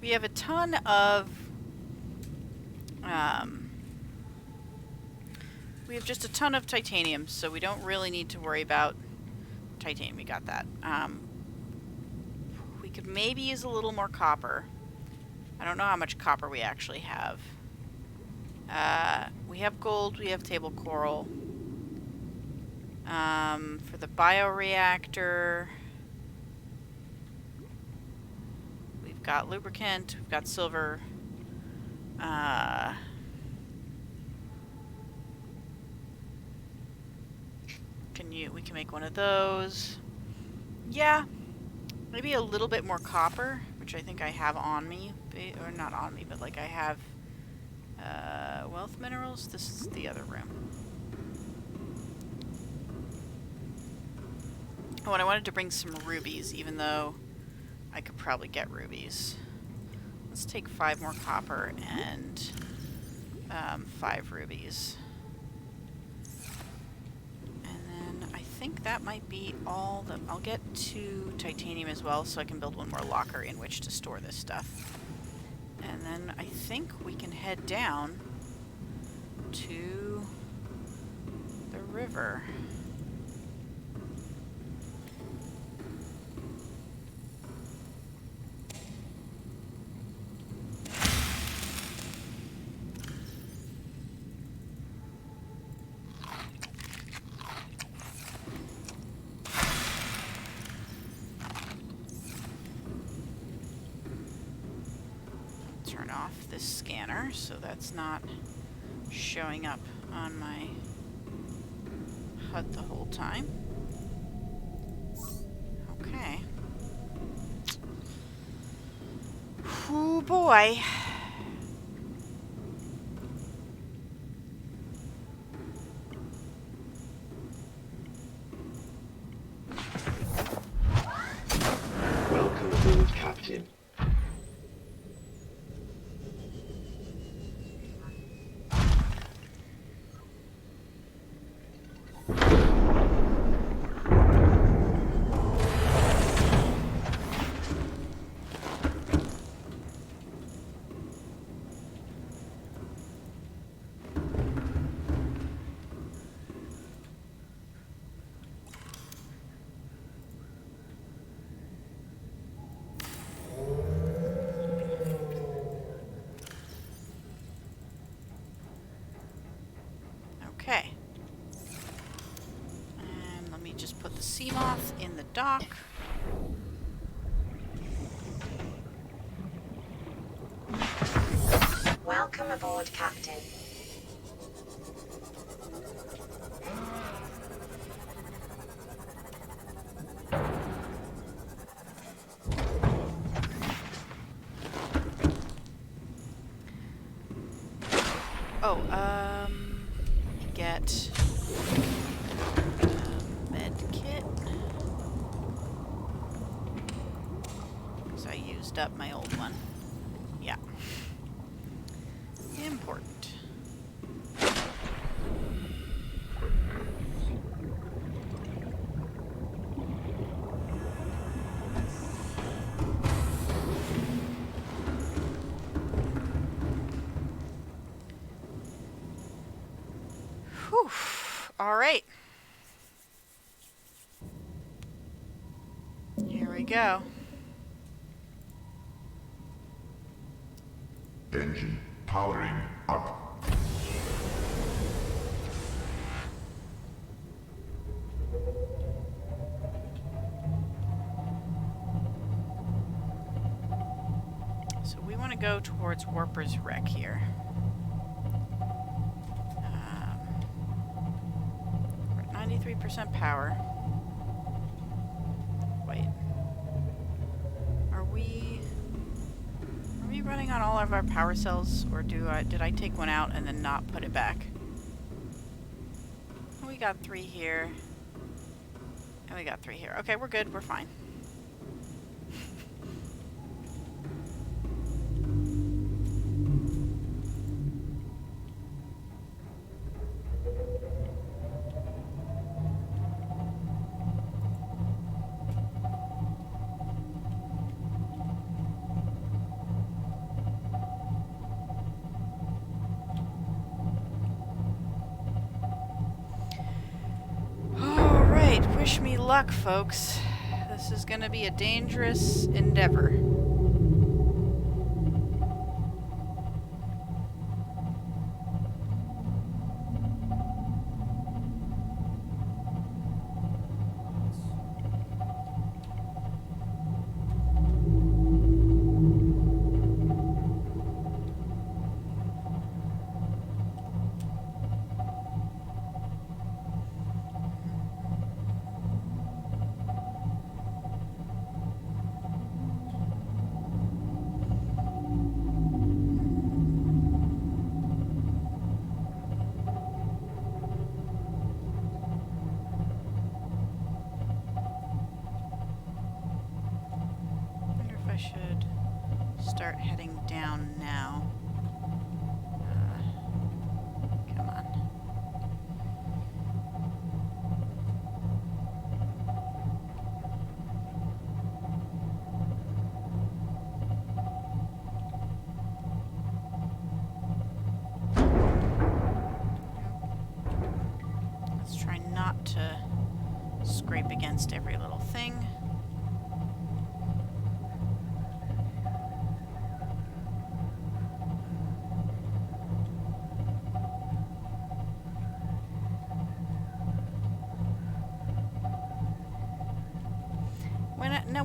We have a ton of... we have just a ton of titanium, so we don't really need to worry about titanium. We got that. We could maybe use a little more copper. I don't know how much copper we actually have. We have gold, we have table coral. For the bioreactor, we've got lubricant, we've got silver. We can make 1 of those. Yeah, maybe a little bit more copper, which I think I have on me, or not on me, but like I have wealth minerals. This is the other room. Oh, and I wanted to bring some rubies, even though I could probably get rubies. Let's take 5 more copper and 5 rubies. And then I think that might be all that... I'll get 2 titanium as well, so I can build 1 more locker in which to store this stuff. And then I think we can head down to the river. Turn off this scanner so that's not showing up on my HUD the whole time. Okay. Oh boy. Welcome aboard, Captain. Okay. And let me just put the sea moth in the dock. Welcome aboard, Captain. Oh, get med kit. Because I used up my old one. Yeah. And Whew. All right. Here we go. Engine powering up. So we want to go towards Warper's Wreck here. We're at 93% power. Wait. Are we running on all of our power cells, or did I take one out and then not put it back? We got 3 here. And we got 3 here. Okay, we're good. We're fine. Alright, wish me luck, folks. This is gonna be a dangerous endeavor. I should start heading down now. Come on. Let's try not to scrape against every little thing.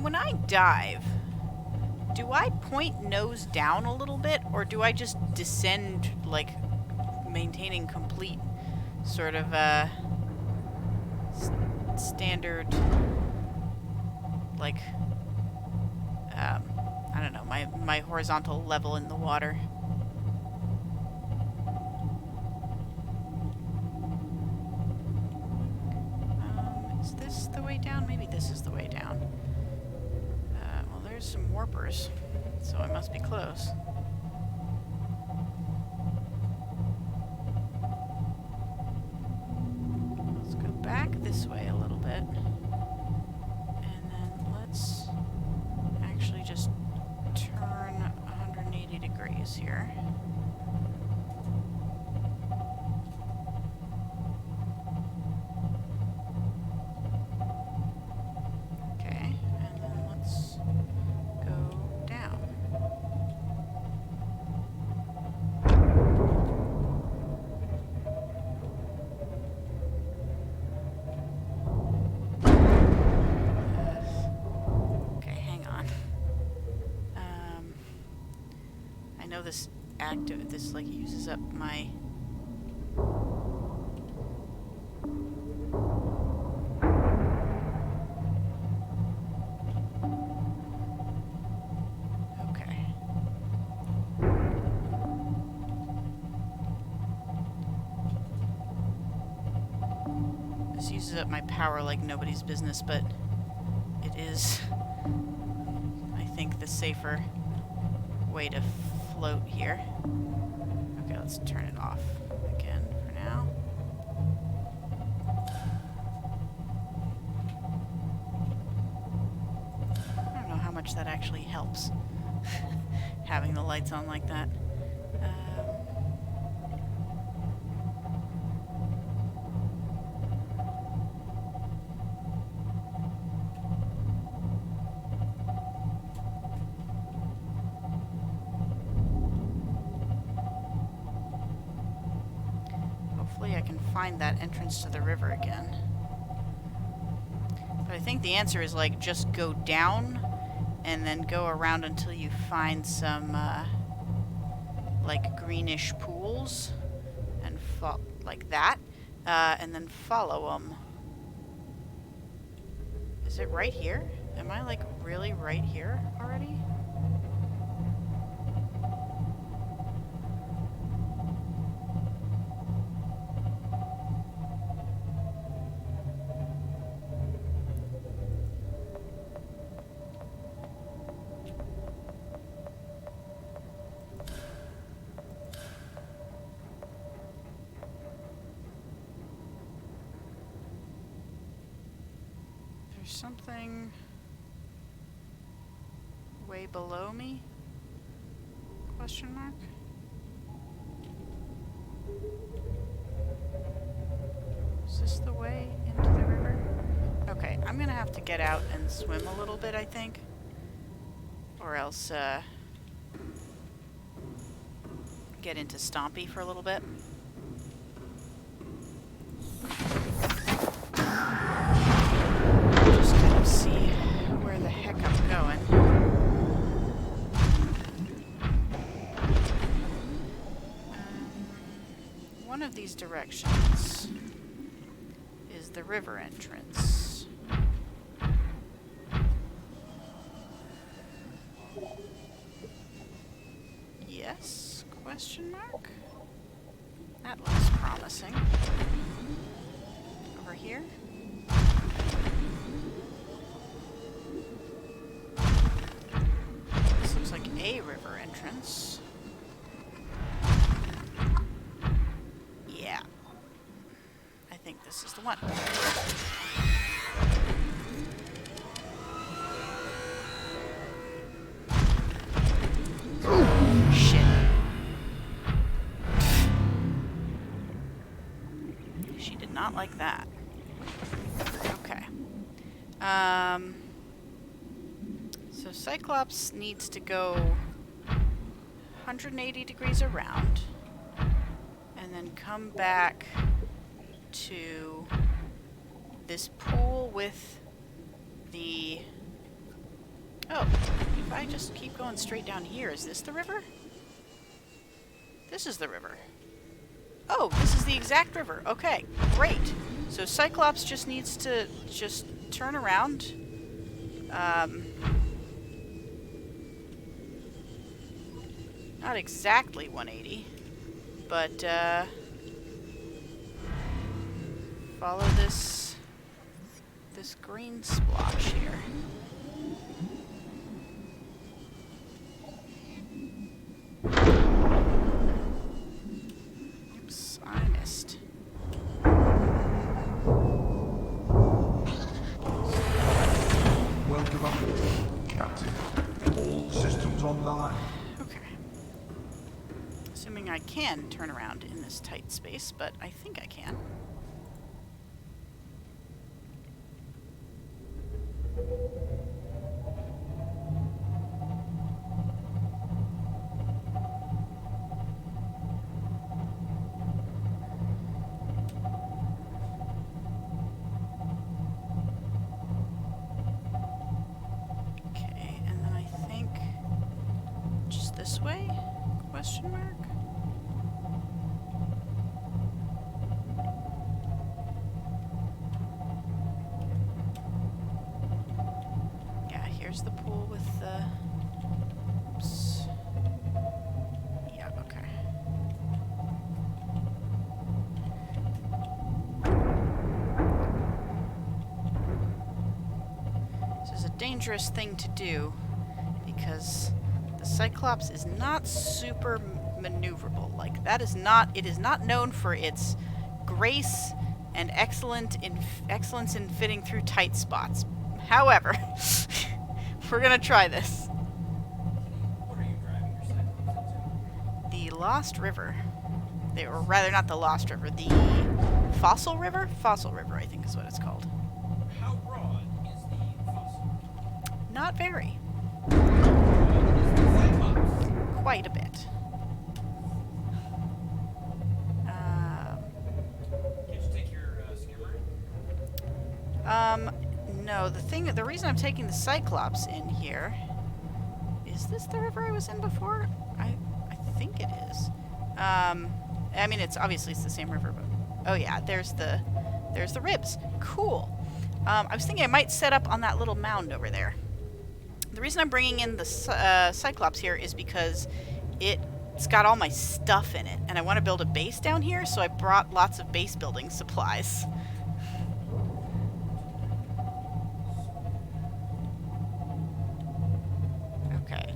When I dive, do I point nose down a little bit, or do I just descend, like, maintaining complete sort of standard, like, I don't know, my horizontal level in the water? Is this the way down? Maybe this is the way down. Well, there's some warpers, so I must be close. Let's go back this way a little bit. And then let's actually just turn 180 degrees here. This like uses up my okay. This uses up my power like nobody's business, but it is, I think, the safer way to float here. Okay, let's turn it off again for now. I don't know how much that actually helps, having the lights on like that. find that entrance to the river again. But I think the answer is, like, just go down and then go around until you find some, like, greenish pools. And like that. And then follow them. Is it right here? Am I, like, really right here already? Something way below me? Question mark? Is this the way into the river? Okay, I'm gonna have to get out and swim a little bit, I think. Or else, get into Stompy for a little bit. See where the heck I'm going. One of these directions is the river entrance. Yes? Question mark? That looks promising. Over here? A river entrance. Yeah. I think this is the one. Shit. She did not like that. Okay. So Cyclops needs to go 180 degrees around and then come back to this pool with the... Oh, if I just keep going straight down here, is this the river? This is the river. Oh, this is the exact river. Okay, great. So Cyclops just needs to just turn around. Not exactly 180, but follow this green splotch here. Oops, I missed. Welcome aboard, Captain. All systems online. Assuming I can turn around in this tight space, but I think I can. Okay, and then I think just this way? Question mark? Here's the pool with the... Oops. Yeah, okay. This is a dangerous thing to do because the Cyclops is not super maneuverable. Like, that is not... It is not known for its grace and excellence in fitting through tight spots. However... We're gonna try this. What are you driving your Cyclops into? The Lost River. Or rather, not the Lost River. The Fossil River? Fossil River, I think is what it's called. How broad is the fossil? Not very. Is the Cyclops? Quite a bit. Can No, the reason I'm taking the Cyclops in here... Is this the river I was in before? I think it is. I mean, it's the same river, but... Oh yeah, there's the ribs. Cool. I was thinking I might set up on that little mound over there. The reason I'm bringing in the Cyclops here is because it's got all my stuff in it, and I want to build a base down here, so I brought lots of base building supplies. Okay.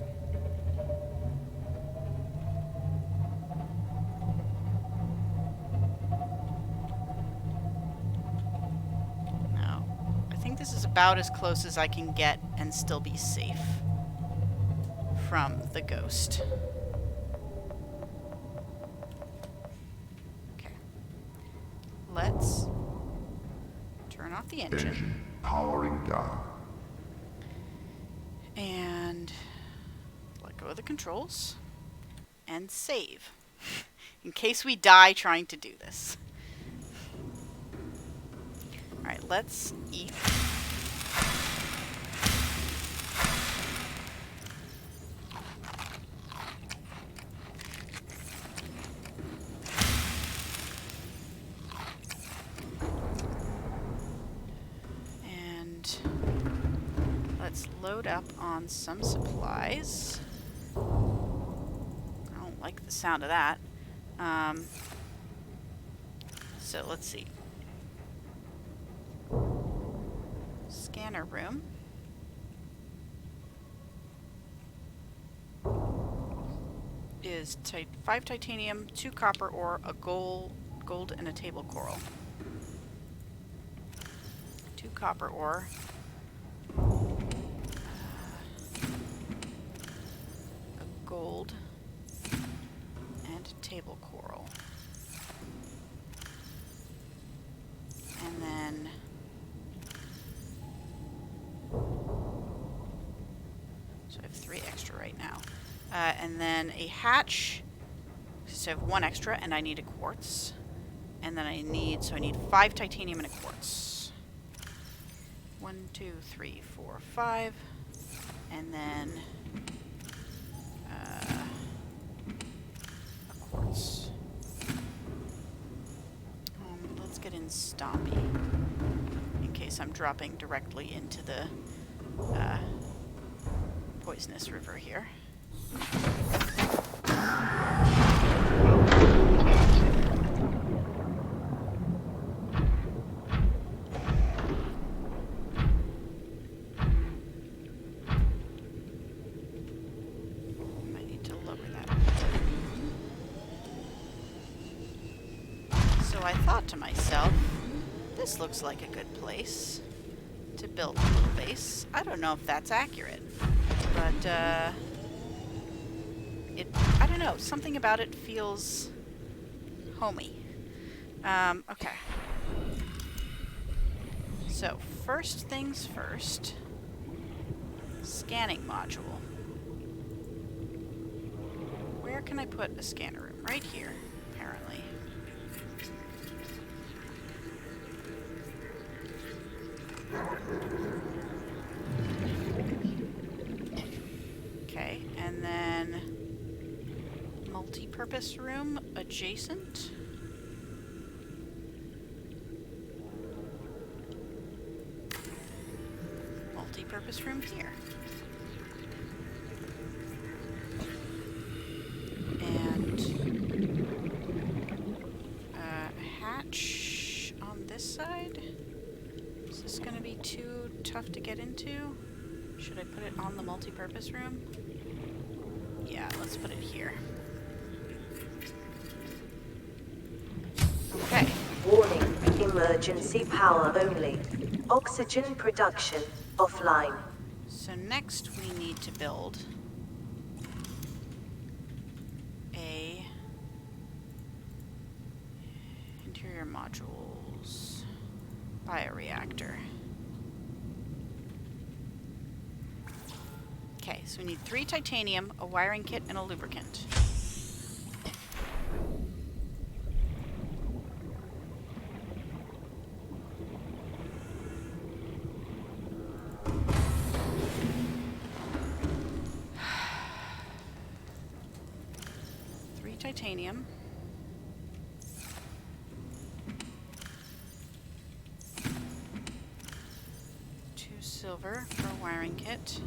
Now, I think this is about as close as I can get and still be safe from the ghost. Okay. Let's turn off the engine. Engine powering down. And let go of the controls. And save. In case we die trying to do this. Alright, let's eat. Let's load up on some supplies. I don't like the sound of that. So let's see. Scanner room. Is 5 titanium, 2 copper ore, a gold, and a table coral. 2 copper ore. Gold and table coral, and then so I have 3 extra right now, and then a hatch. So I have 1 extra, and I need a quartz, and then I need 5 titanium and a quartz. 1, 2, 3, 4, 5, and then a quartz. Let's get in Stompy in case I'm dropping directly into the poisonous river here. I thought to myself, this looks like a good place to build a little base. I don't know if that's accurate, but I don't know, something about it feels homey. Okay. So, first things first, scanning module. Where can I put a scanner room? Right here, apparently. Okay, and then multi-purpose room adjacent. Multi-purpose room here. And a hatch on this side. Is this going to be too tough to get into? Should I put it on the multi-purpose room? Yeah, let's put it here. Okay. Warning, emergency power only. Oxygen production offline. So next we need to build a interior modules bioreactor. Okay, so we need 3 titanium, a wiring kit, and a lubricant. titanium. Two silver for a wiring kit.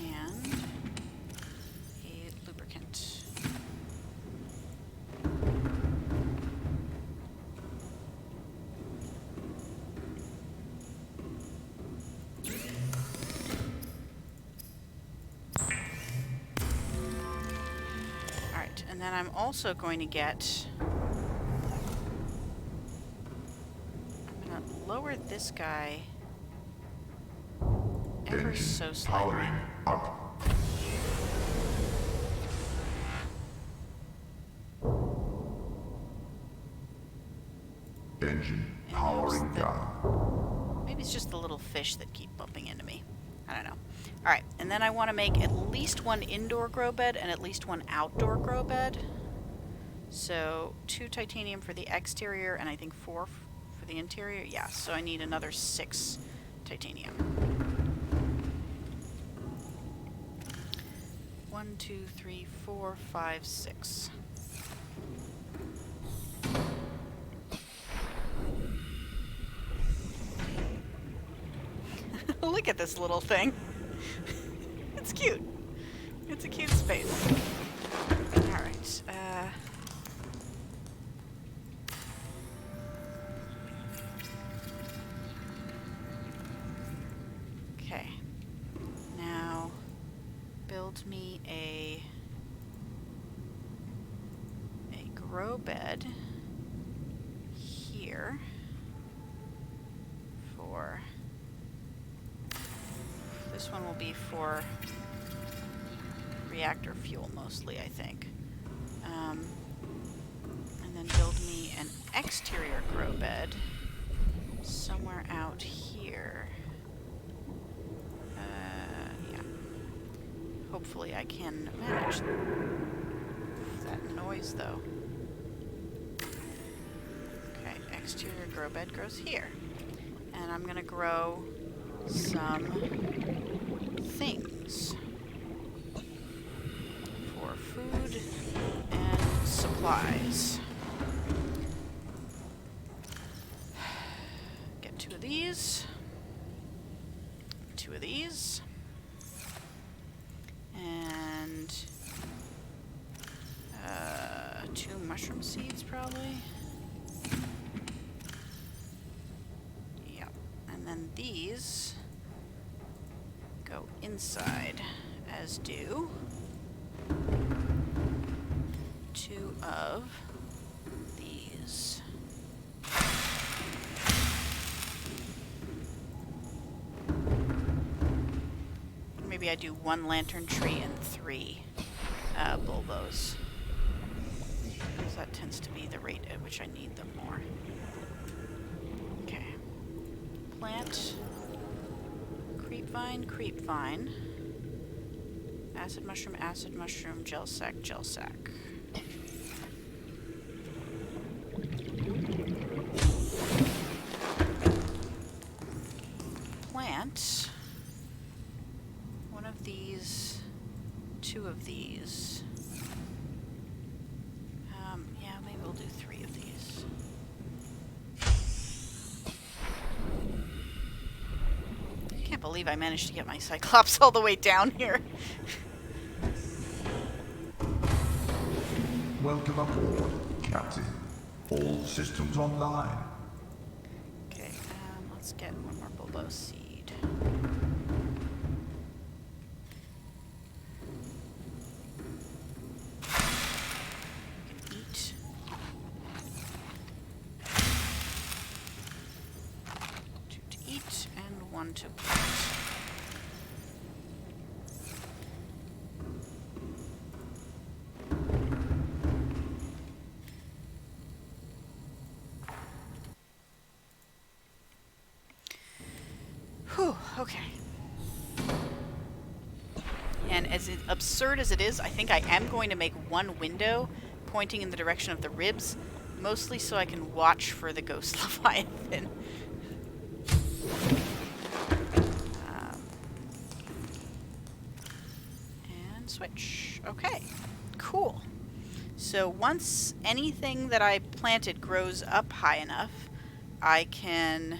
And a lubricant. Alright, and then I'm also going to get... I'm going to lower this guy ever so Engine slightly. powering up. Engine powering down. Maybe it's just the little fish that keep bumping into me. I don't know. Alright, and then I want to make at least one indoor grow bed and at least one outdoor grow bed. So 2 titanium for the exterior and I think 4 for the interior. Yeah, so I need another 6 titanium. 1, 2, 3, 4, 5, 6. Look at this little thing. It's cute. It's a cute space. Alright, okay. Now, build me a grow bed here for... This one will be for reactor fuel mostly, I think. And then build me an exterior grow bed somewhere out here. Yeah. Hopefully I can manage that noise though. Okay, exterior grow bed grows here. And I'm gonna grow some things for food and supplies. Get 2 of these, 2 of these, and 2 mushroom seeds probably. Yep, and then these go inside, as do 2 of these. Maybe I do 1 lantern tree and 3 bulbos. Because that tends to be the rate at which I need them more. Okay. Plant. Creep vine. Acid mushroom, gel sac. Plant 1 of these, 2 of these. Yeah, maybe we'll do 3 of these. I can't believe I managed to get my Cyclops all the way down here. Welcome aboard, Captain. All systems online. Okay, let's get 1 more bulbo seed. We can eat. 2 to eat and 1 to plant. Whew, okay. And as absurd as it is, I think I am going to make 1 window pointing in the direction of the ribs, mostly so I can watch for the ghost Leviathan. And switch. Okay, cool. So once anything that I planted grows up high enough, I can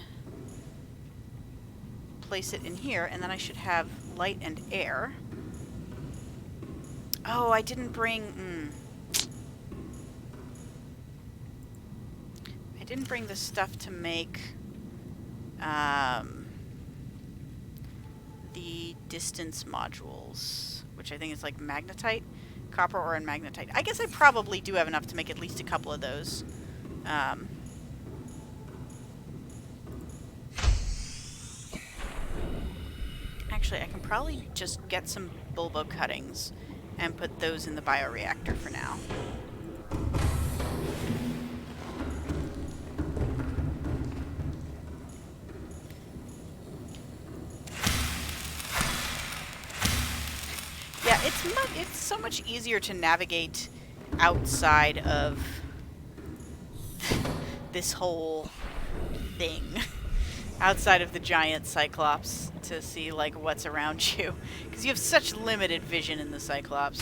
place it in here, and then I should have light and air. Oh, I didn't bring... I didn't bring the stuff to make the distance modules, which I think is like magnetite, copper ore and magnetite. I guess I probably do have enough to make at least a couple of those. Actually, I can probably just get some bulbo cuttings and put those in the bioreactor for now. Yeah, it's so much easier to navigate outside of this whole thing. Outside of the giant Cyclops to see, like, what's around you. Because you have such limited vision in the Cyclops.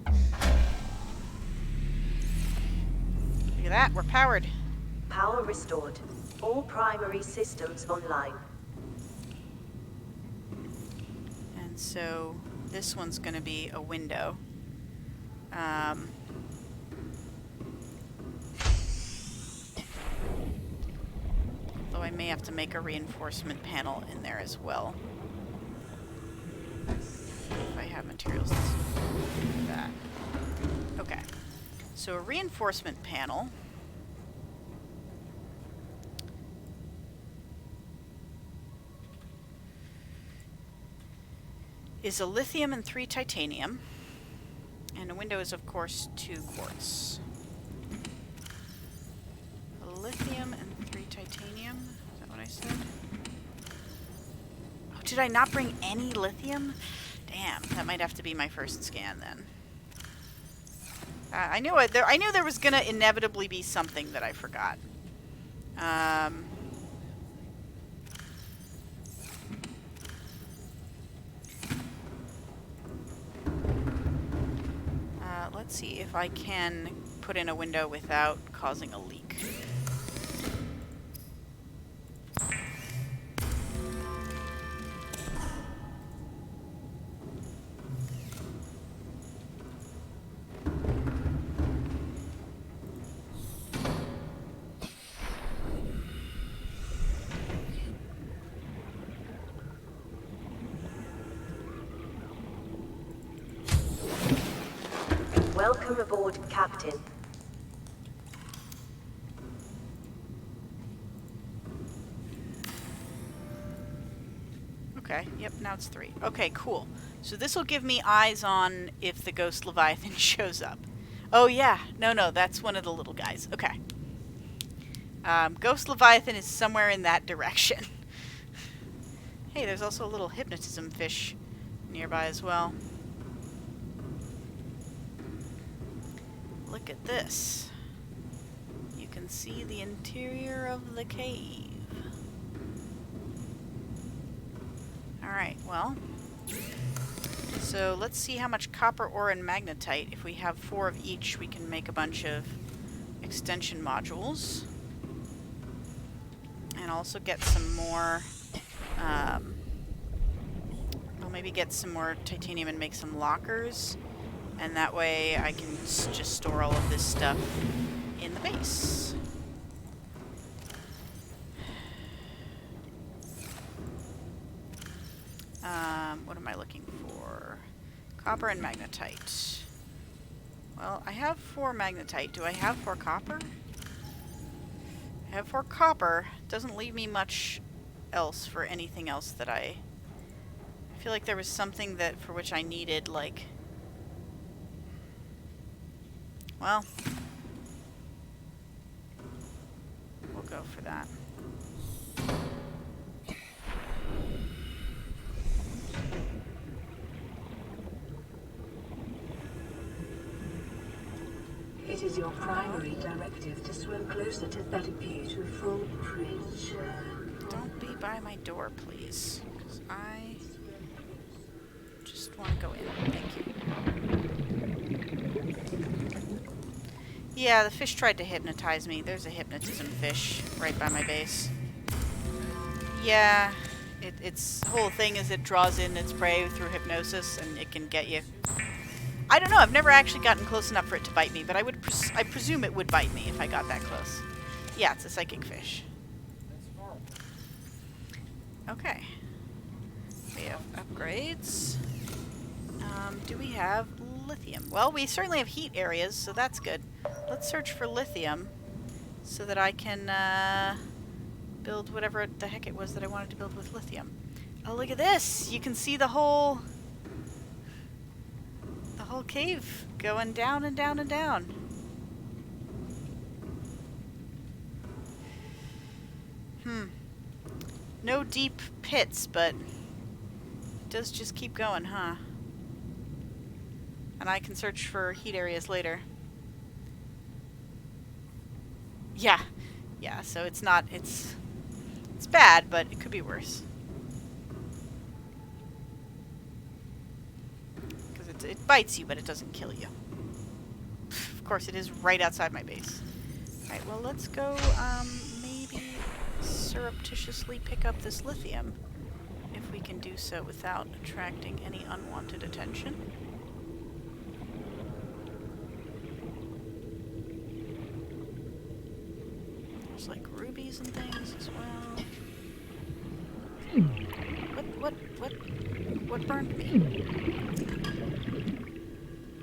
Look at that, we're powered. Power restored. All primary systems online. And so this one's going to be a window. Though I may have to make a reinforcement panel in there as well. If I have materials to do that. Okay. So a reinforcement panel. Is a lithium and 3 titanium. And a window is, of course, 2 quartz. A lithium and 3 titanium. Is that what I said? Oh, did I not bring any lithium? Damn, that might have to be my first scan then. I knew there was gonna inevitably be something that I forgot. Let's see if I can put in a window without causing a leak. Welcome aboard, Captain. Okay, yep, now it's 3. Okay, cool. So this will give me eyes on if the ghost Leviathan shows up. Oh yeah, no, that's one of the little guys. Okay. Ghost Leviathan is somewhere in that direction. Hey, there's also a little hypnotism fish nearby as well. Look at this. You can see the interior of the cave. Alright, well. So let's see how much copper ore and magnetite. If we have 4 of each, we can make a bunch of extension modules. And also get some more... I'll maybe get some more titanium and make some lockers. And that way I can just store all of this stuff in the base. What am I looking for? Copper and magnetite. Well, I have 4 magnetite. Do I have 4 copper? I have 4 copper. Doesn't leave me much else for anything else that I feel like there was something that for which I needed, like... Well, we'll go for that. It is your primary directive to swim closer to that beautiful creature. Don't be by my door, please, because I want to go in. Thank you. Yeah, the fish tried to hypnotize me. There's a hypnotism fish right by my base. Yeah, its whole thing is it draws in its prey through hypnosis, and it can get you. I don't know. I've never actually gotten close enough for it to bite me, but I presume it would bite me if I got that close. Yeah, it's a psychic fish. Okay. We have upgrades. Do we have lithium? Well, we certainly have heat areas, so that's good. Let's search for lithium so that I can build whatever the heck it was that I wanted to build with lithium. Oh, look at this! You can see the whole cave going down and down and down. No deep pits, but it does just keep going, huh? And I can search for heat areas later. Yeah. Yeah, so it's not, it's bad, but it could be worse. Because it bites you, but it doesn't kill you. Of course, it is right outside my base. Alright, well, let's go, maybe surreptitiously pick up this lithium, if we can do so without attracting any unwanted attention. There's like rubies and things as well. What burned me?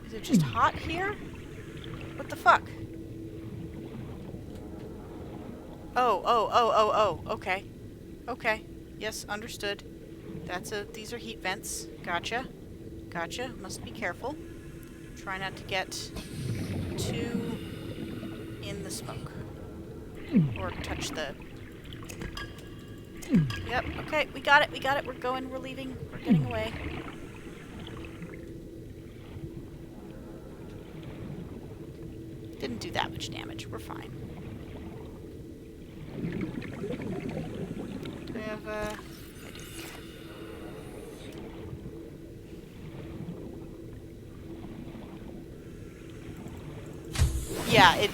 Is it just hot here? What the fuck? Oh, okay. Okay. Yes, understood. These are heat vents. Gotcha. Gotcha. Must be careful. Try not to get too in the smoke. Or touch the... Yep, okay, we got it, we're going, we're leaving, we're getting away. Didn't do that much damage, we're fine. Do I have, I do.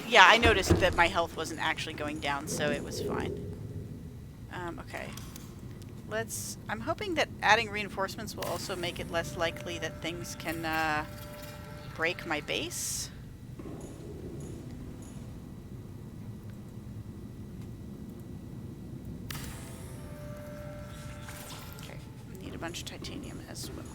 Yeah, I noticed that my health wasn't actually going down, so it was fine. Okay. I'm hoping that adding reinforcements will also make it less likely that things can, break my base. Okay, we need a bunch of titanium as well.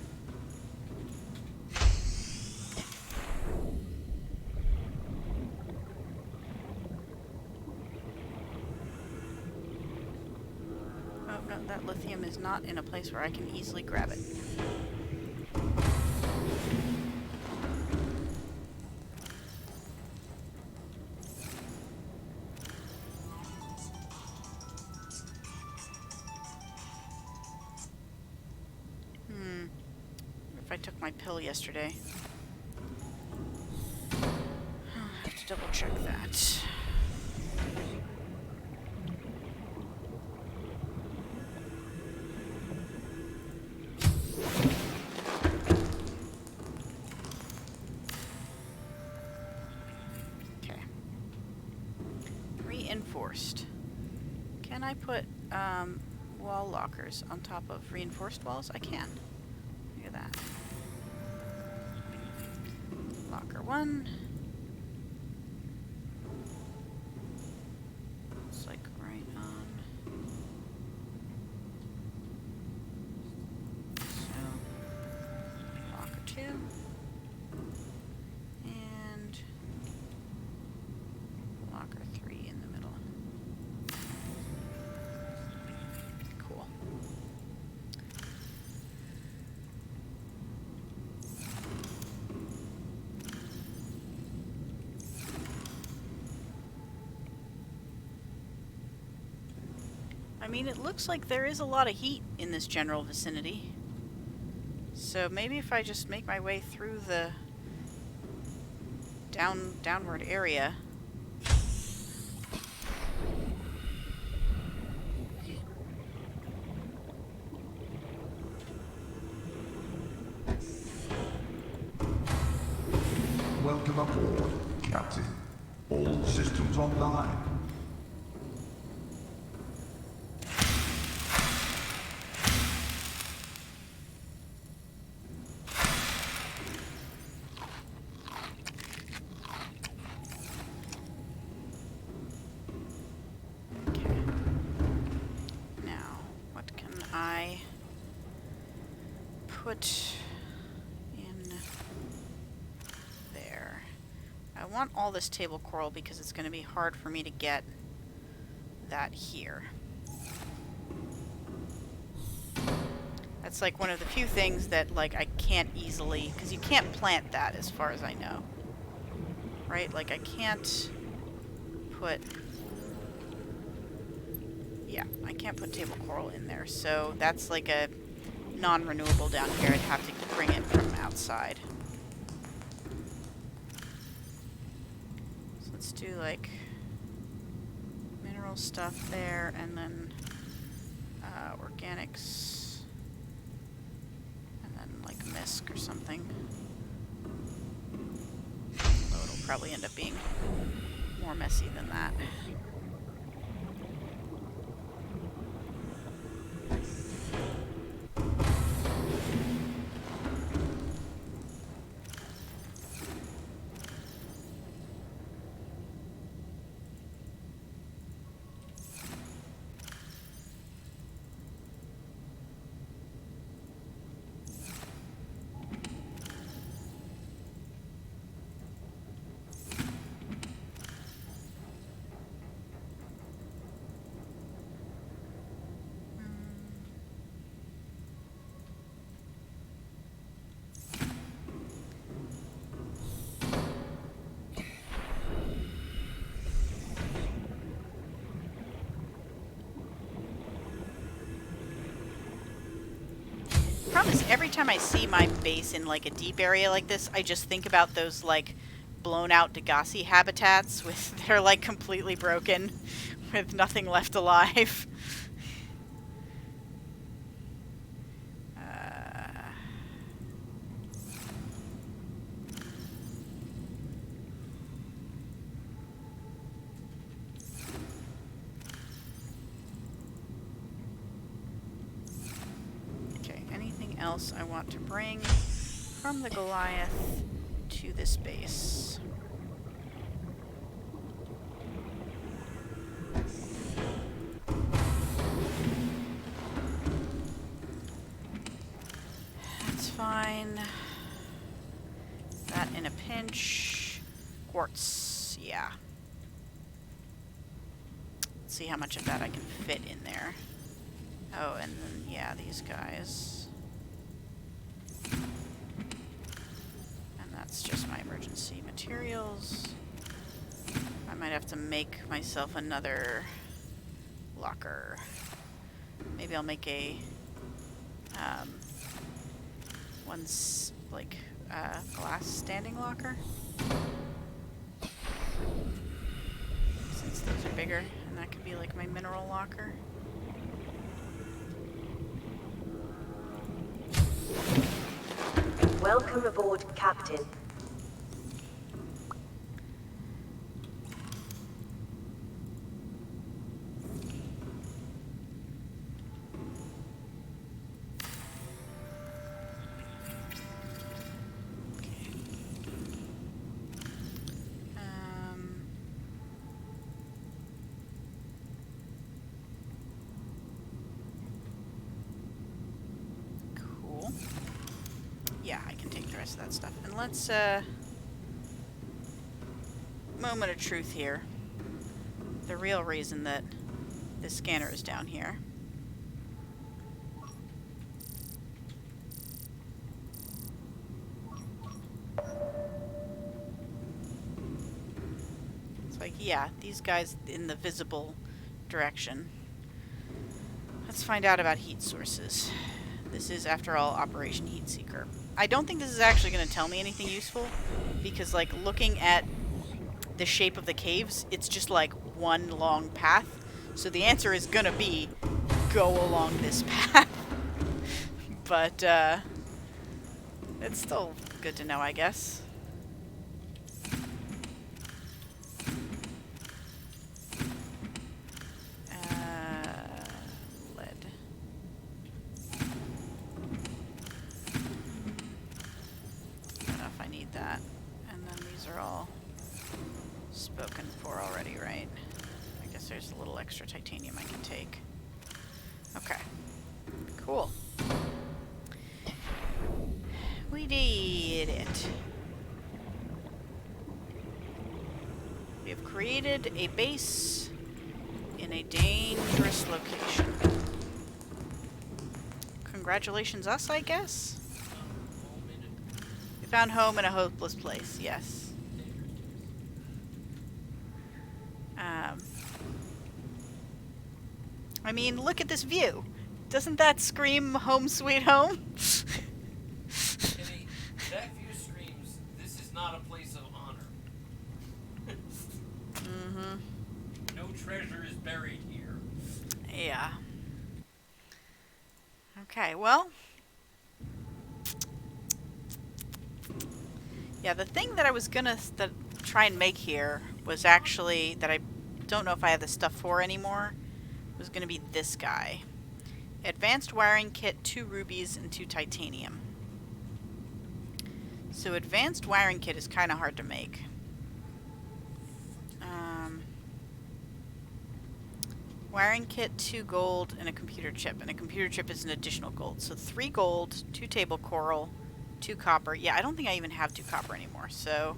No, that lithium is not in a place where I can easily grab it. If I took my pill yesterday. I have to double check that. Reinforced. Can I put wall lockers on top of reinforced walls? I can. Look at that. Locker 1. It's like right on. So, locker 2. And locker 3 in the middle. Cool. I mean, it looks like there is a lot of heat in this general vicinity. So maybe if I just make my way through the downward area. Welcome aboard, Captain. All systems online. Okay. Now, what can I put in there? I want all this table coral because it's going to be hard for me to get that here. That's like one of the few things that like I can't easily, because you can't plant that as far as I know. Right? Like I can't put, yeah, I can't put table coral in there. So that's like a non-renewable down here. I'd have to bring it from outside. So let's do like mineral stuff there, and then organics, and then like misc or something. Although it'll probably end up being more messy than that. Problem is, every time I see my base in like a deep area like this, I just think about those like blown out Degassi habitats with they're like completely broken with nothing left alive. Else I want to bring from the Goliath to this base. That's fine. That in a pinch. Quartz, yeah. Let's see how much of that I can fit in there. Oh, and then, yeah, these guys. That's just my emergency materials. I might have to make myself another locker. Maybe I'll make a one's like glass standing locker, since those are bigger, and that could be like my mineral locker. Welcome aboard, Captain. Yeah, I can take the rest of that stuff. And let's, moment of truth here. The real reason that this scanner is down here. It's like, yeah, these guys in the visible direction. Let's find out about heat sources. This is, after all, Operation Heat Seeker. I don't think this is actually going to tell me anything useful, because, like, looking at the shape of the caves, it's just, like, one long path. So the answer is going to be, go along this path. But, it's still good to know, I guess. these are all spoken for already, right? I guess there's a little extra titanium I can take. Okay. Cool. We did it. We have created a base in a dangerous location. Congratulations us, I guess? We found home in a hopeless place, yes. I mean, look at this view. Doesn't that scream home sweet home? Kenny, that view screams, this is not a place of honor. Mm-hmm. No treasure is buried here. Yeah. Okay, well. Yeah, the thing that I was gonna try and make here was actually, that I don't know if I have the stuff for anymore, was gonna be this guy. Advanced wiring kit, 2 rubies, and 2 titanium. So advanced wiring kit is kind of hard to make. Wiring kit, 2 gold, and a computer chip. And a computer chip is an additional gold. So 3 gold, 2 table coral, 2 copper. Yeah, I don't think I even have 2 copper anymore, so...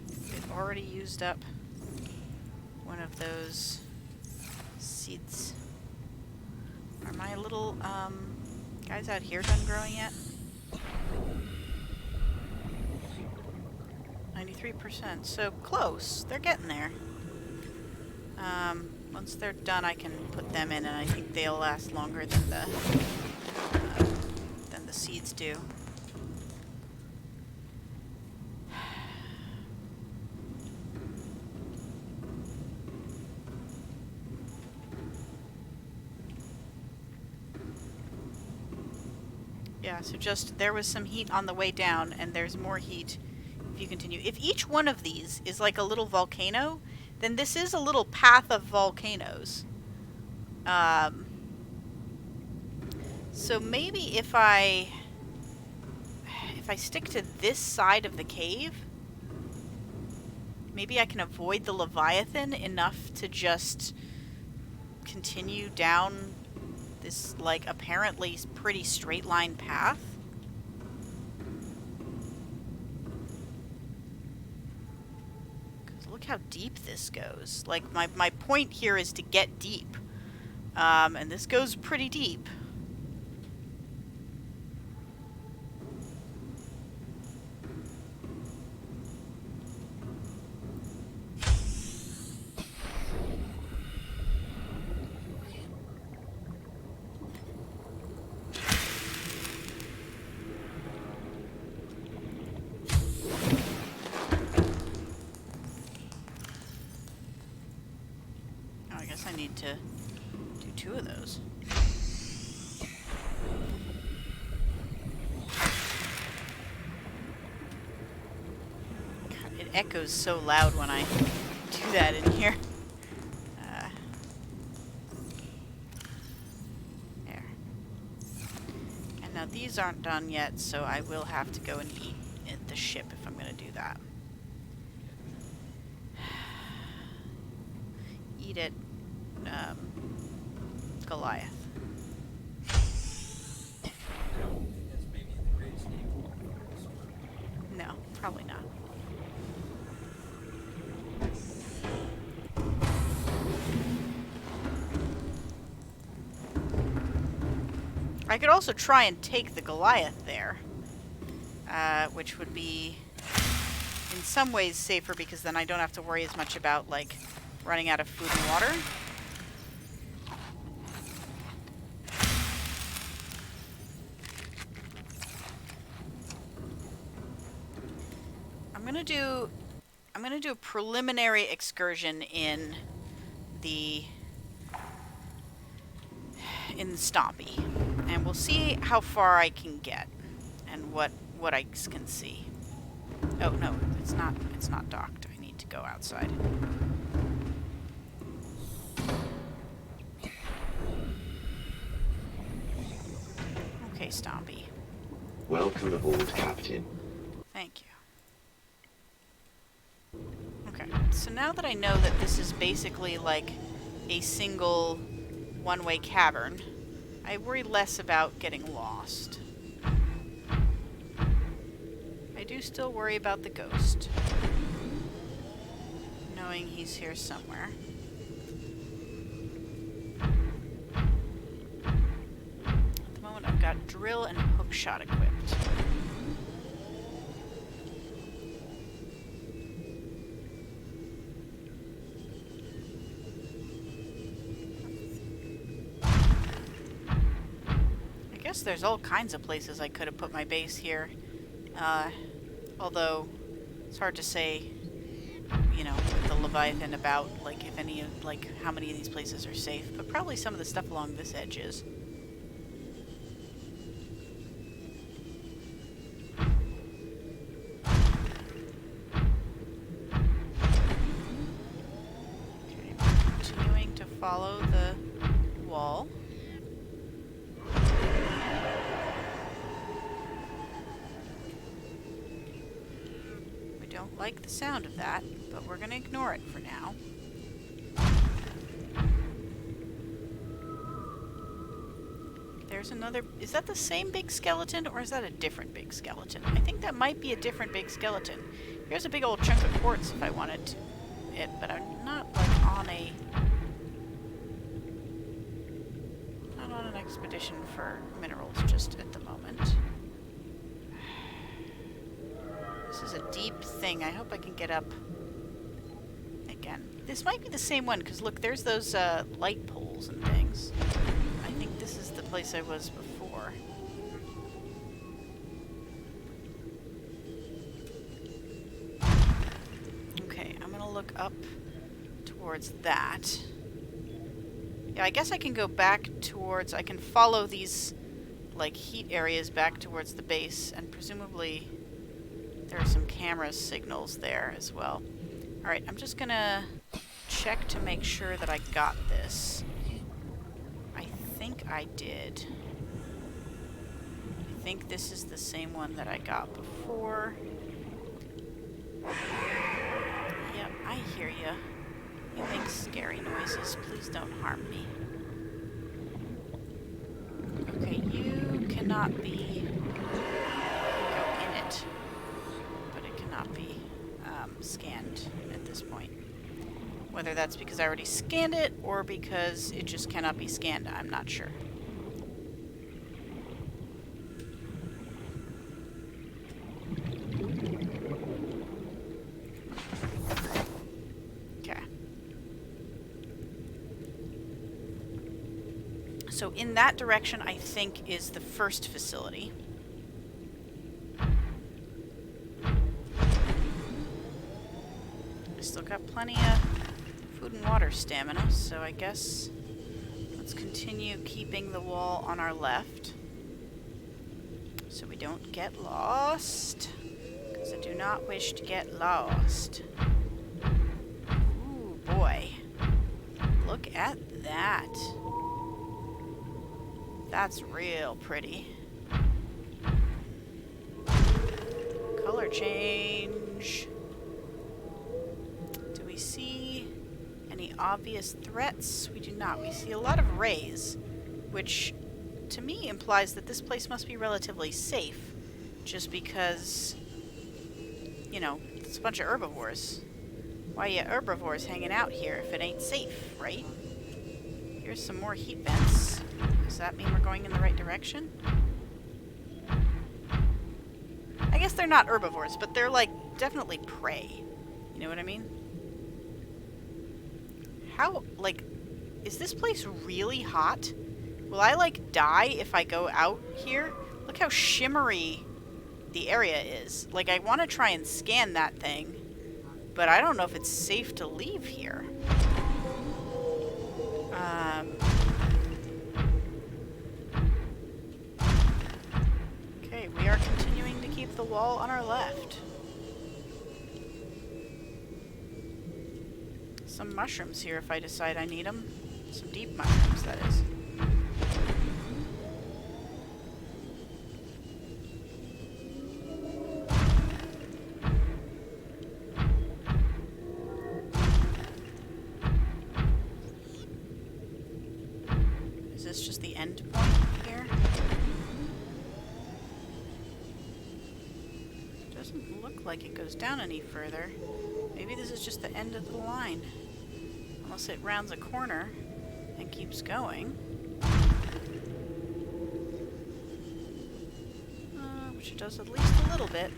We've already used up one of those seeds. Are my little, guys out here done growing yet? 93%, so close. They're getting there. Once they're done, I can put them in, and I think they'll last longer than the seeds do. Yeah, so just, there was some heat on the way down, and there's more heat if you continue. If each one of these is like a little volcano, then this is a little path of volcanoes. So maybe if I stick to this side of the cave, maybe I can avoid the Leviathan enough to just continue down this, like, apparently pretty straight line path. Because look how deep this goes. Like, my point here is to get deep. And this goes pretty deep. I need to do 2 of those. God, it echoes so loud when I do that in here. There. And now these aren't done yet, so I will have to go and eat at the ship if I'm going to do that. Eat it. Goliath. That's maybe the greatest name. No, probably not. I could also try and take the Goliath there, which would be in some ways safer because then I don't have to worry as much about, like, running out of food and water. I'm gonna do a preliminary excursion in the Stompy, and we'll see how far I can get and what I can see. Oh no, it's not docked. I need to go outside. Okay, Stompy. Welcome aboard, Captain. Thank you. Okay, so now that I know that this is basically like a single one-way cavern, I worry less about getting lost. I do still worry about the ghost, knowing he's here somewhere. At the moment, I've got drill and hookshot equipped. I guess there's all kinds of places I could have put my base here. Although it's hard to say, you know, with the Leviathan about, like, if any of, like, how many of these places are safe. But probably some of the stuff along this edge is. Okay, continuing to follow the wall. Don't like the sound of that, but we're gonna ignore it for now. There's another... Is that the same big skeleton, or is that a different big skeleton? I think that might be a different big skeleton. Here's a big old chunk of quartz if I wanted it, but I'm not, like, on a... Not on an expedition for minerals just at the moment. This is a deep thing. I hope I can get up again. This might be the same one, because look, there's those light poles and things. I think this is the place I was before. Okay, I'm gonna look up towards that. Yeah, I guess I can go back towards... I can follow these, like, heat areas back towards the base, and presumably... There are some camera signals there as well. Alright, I'm just gonna check to make sure that I got this. I think I did. I think this is the same one that I got before. Yep, I hear ya. You make scary noises. Please don't harm me. Okay, you cannot be... go in it. Not be scanned at this point. Whether that's because I already scanned it or because it just cannot be scanned, I'm not sure. Okay. So in that direction, I think, is the first facility. Still got plenty of food and water stamina, so I guess let's continue keeping the wall on our left so we don't get lost, because I do not wish to get lost. Ooh, boy. Look at that. That's real pretty. Color change. See any obvious threats? We do not. We see a lot of rays, which to me implies that this place must be relatively safe, just because, you know, it's a bunch of herbivores. Why are you herbivores hanging out here if it ain't safe, right? Here's some more heat vents. Does that mean we're going in the right direction? I guess they're not herbivores, but they're, like, definitely prey. You know what I mean? How, like, is this place really hot? Will I, like, die if I go out here? Look how shimmery the area is. Like, I want to try and scan that thing, but I don't know if it's safe to leave here. Okay, we are continuing to keep the wall on our left. Some mushrooms here if I decide I need them. Some deep mushrooms, that is. this just the end point here? Doesn't look like it goes down any further. Maybe this is just the end of the line. Unless it rounds a corner and keeps going. Which it does at least a little bit.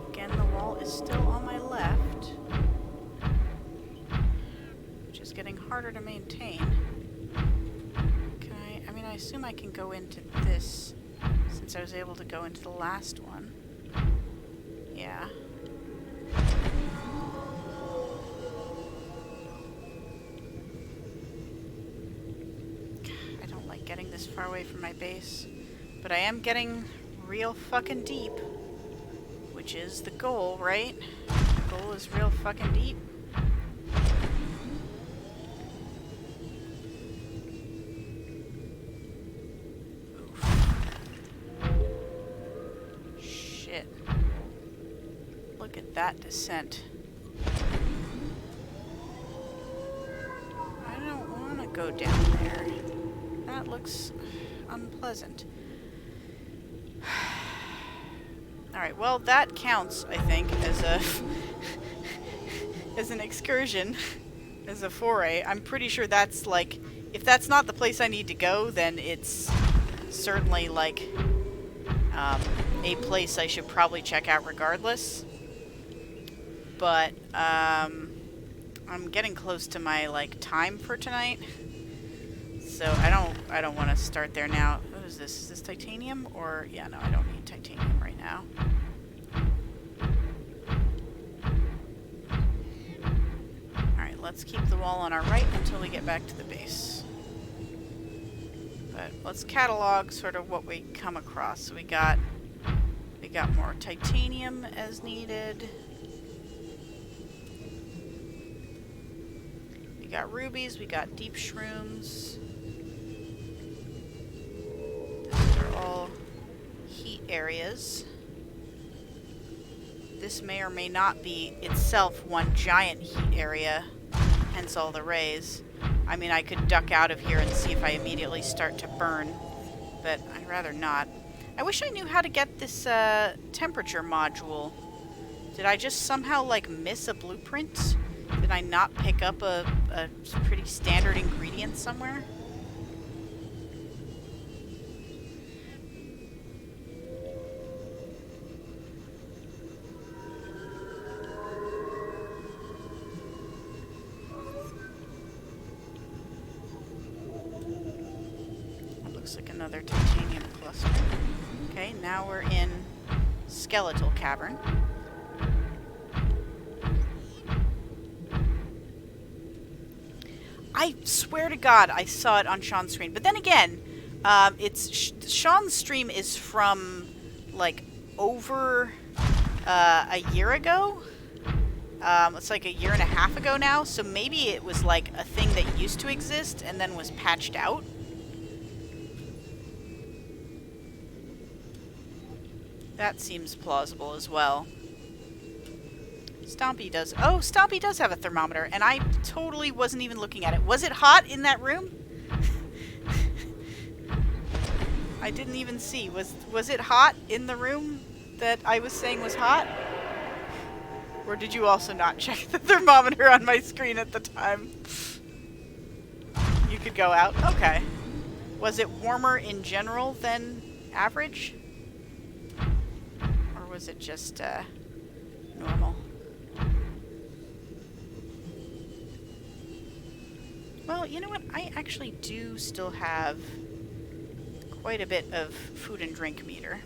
Again, the wall is still on my left. Which is getting harder to maintain. I mean, I assume I can go into this since I was able to go into the last one. Yeah. I don't like getting this far away from my base, but I am getting real fucking deep, which is the goal, right? The goal is real fucking deep. Shit. Look at that descent. I don't want to go down there. That looks unpleasant. Alright, well that counts, I think, as a as an excursion, as a foray. I'm pretty sure that's like, if that's not the place I need to go, then it's certainly like a place I should probably check out regardless. But I'm getting close to my like time for tonight, so I don't want to start there now. What is this? Is this titanium? Or yeah, no, I don't need titanium right now. All right, let's keep the wall on our right until we get back to the base. But let's catalog sort of what we come across. So we got more titanium as needed. We got rubies, we got deep shrooms. These are all heat areas. This may or may not be itself one giant heat area, hence all the rays. I mean, I could duck out of here and see if I immediately start to burn, but I'd rather not. I wish I knew how to get this temperature module. Did I just somehow like miss a blueprint? Did I not pick up a pretty standard ingredient somewhere? That looks like another titanium cluster. Okay, now we're in skeletal cavern. I swear to God, I saw it on Sean's screen. But then again, Sean's stream is from like over a year ago. It's like a year and a half ago now. So maybe it was like a thing that used to exist and then was patched out. That seems plausible as well. Stompy does. Oh, Stompy does have a thermometer, and I totally wasn't even looking at it. Was it hot in that room? I didn't even see. Was it hot in the room that I was saying was hot? Or did you also not check the thermometer on my screen at the time? You could go out. Okay. Was it warmer in general than average? Or was it just normal? Well, you know what? I actually do still have quite a bit of food and drink meter.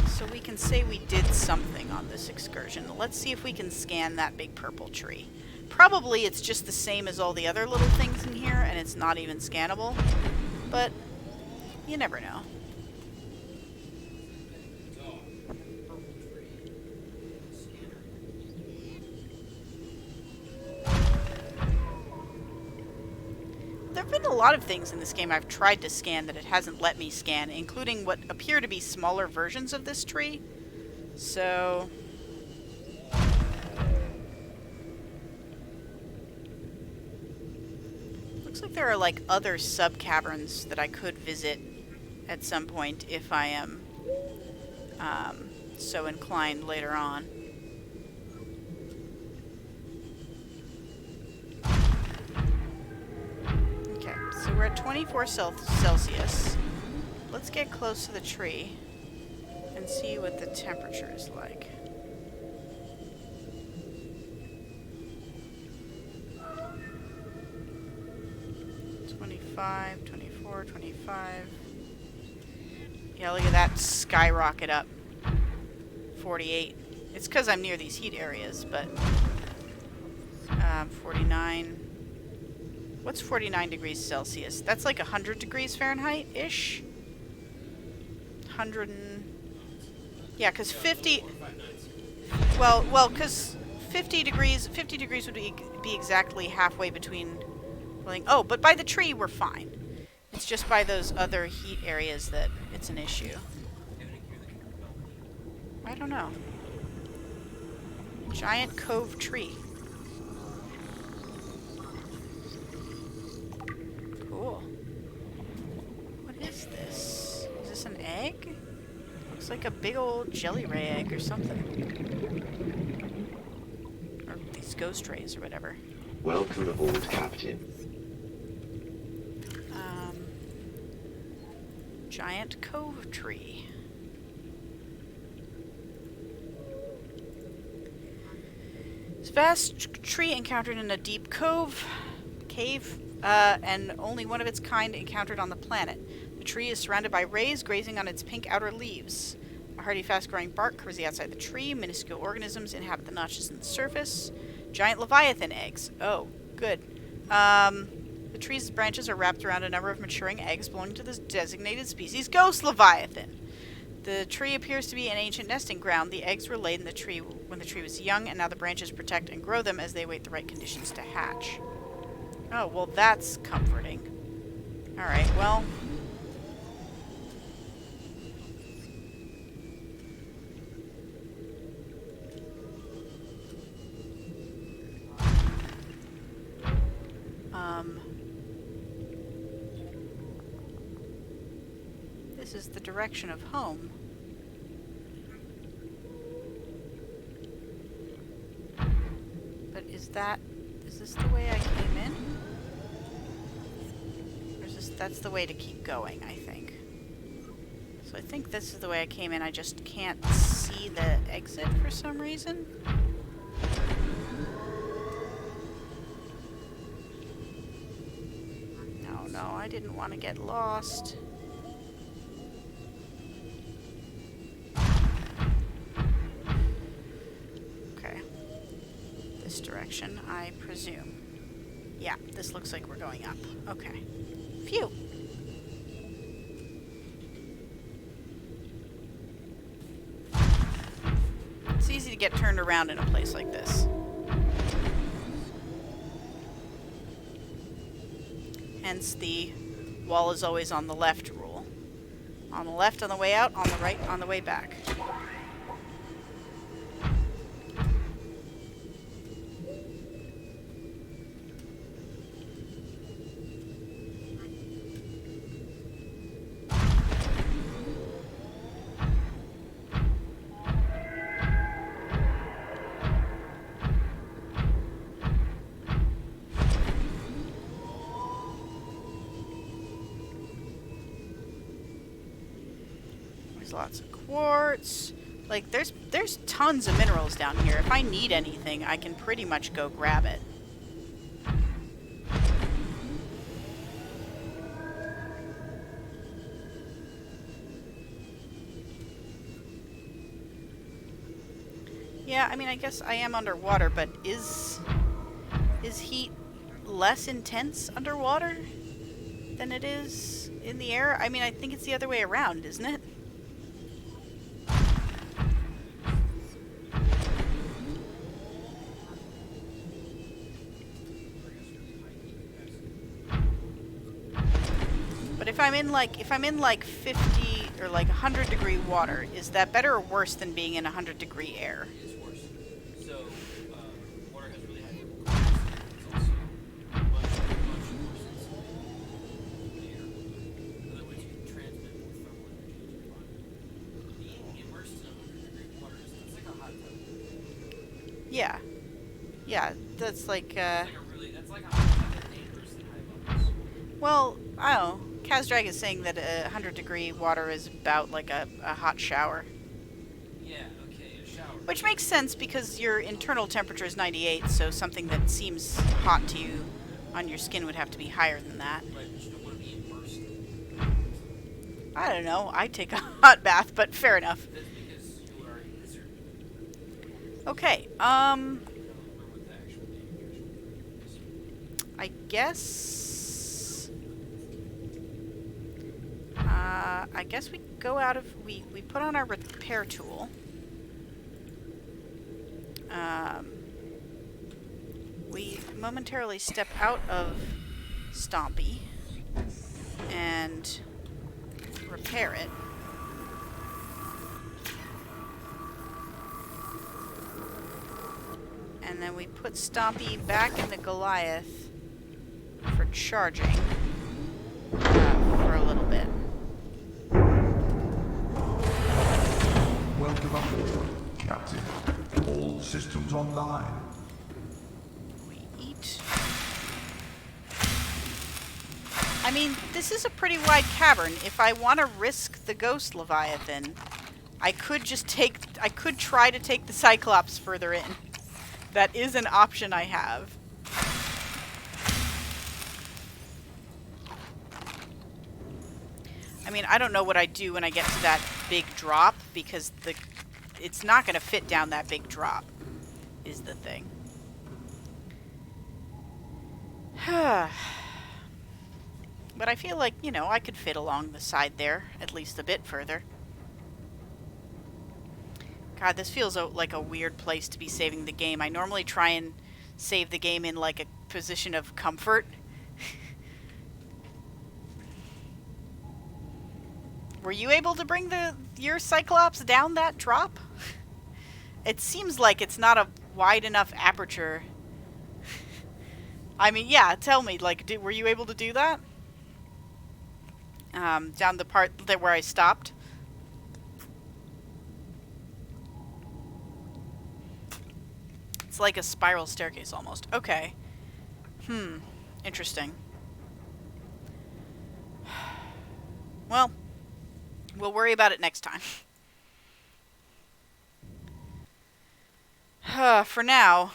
So we can say we did something on this excursion. Let's see if we can scan that big purple tree. Probably it's just the same as all the other little things in here, and it's not even scannable. But you never know. There have been a lot of things in this game I've tried to scan that it hasn't let me scan, including what appear to be smaller versions of this tree. So like there are like other sub-caverns that I could visit at some point if I am so inclined later on. Okay, so we're at 24 Celsius. Let's get close to the tree and see what the temperature is like. $25, $24, $25. Yeah, look at that skyrocket up. 48. It's because I'm near these heat areas, but 49. What's 49 degrees Celsius? That's like 100 degrees Fahrenheit-ish? 100 and... Yeah, because 50... Well, because 50 degrees would be exactly halfway between... Oh, but by the tree, we're fine. It's just by those other heat areas that it's an issue. I don't know. Giant Cove tree. Cool. What is this? Is this an egg? Looks like a big old jelly ray egg or something. Or these ghost rays or whatever. Welcome aboard, Captain. Giant Cove tree. This vast tree encountered in a deep cave, and only one of its kind encountered on the planet. The tree is surrounded by rays grazing on its pink outer leaves. A hardy, fast-growing bark covers the outside of the tree. Minuscule organisms inhabit the notches in the surface. Giant Leviathan eggs. Oh, good. The tree's branches are wrapped around a number of maturing eggs belonging to this designated species, Ghost Leviathan. The tree appears to be an ancient nesting ground. The eggs were laid in the tree when the tree was young, and now the branches protect and grow them as they await the right conditions to hatch. Oh, well, that's comforting. Alright, well... This is the direction of home. But is this the way I came in? Or is this, that's the way to keep going, I think. So I think this is the way I came in, I just can't see the exit for some reason. No, I didn't want to get lost. Okay. This direction, I presume. Yeah, this looks like we're going up. Okay. Phew! It's easy to get turned around in a place like this. Hence the wall is always on the left rule. On the left on the way out, on the right on the way back. Lots of quartz. Like, there's tons of minerals down here. If I need anything, I can pretty much go grab it. Yeah, I mean, I guess I am underwater, but is heat less intense underwater than it is in the air? I mean, I think it's the other way around, isn't it? But if I'm in like 50 or like 100 degree water, is that better or worse than being in 100 degree air? It's worse. So, water has really high thermal capacity. It's also much, much more sensitive. Yeah. Yeah, that's like, That's like a high neighbors than high levels. well, I don't know. Kazdrag is saying that 100-degree water is about like a hot shower. Yeah, okay, a shower. Which makes sense because your internal temperature is 98, so something that seems hot to you on your skin would have to be higher than that. Right, but you don't want to be immersed. I don't know. I take a hot bath, but fair enough. That's because you are a lizard. Okay, I don't remember what the actual name is. I guess we go out of, we put on our repair tool. We momentarily step out of Stompy and repair it. And then we put Stompy back in the Goliath for charging for a little bit. Welcome aboard, Captain. All systems online. We eat. I mean, this is a pretty wide cavern. If I want to risk the ghost Leviathan, I could try to take the Cyclops further in. That is an option I have. I mean, I don't know what I do when I get to that big drop, because it's not going to fit down that big drop, is the thing. But I feel like, you know, I could fit along the side there, at least a bit further. God, this feels like a weird place to be saving the game. I normally try and save the game in, like, a position of comfort. Were you able to bring your Cyclops down that drop? It seems like it's not a wide enough aperture. I mean, yeah, tell me, like, were you able to do that? Down the part where I stopped? It's like a spiral staircase almost. Okay. Interesting. Well, we'll worry about it next time. For now,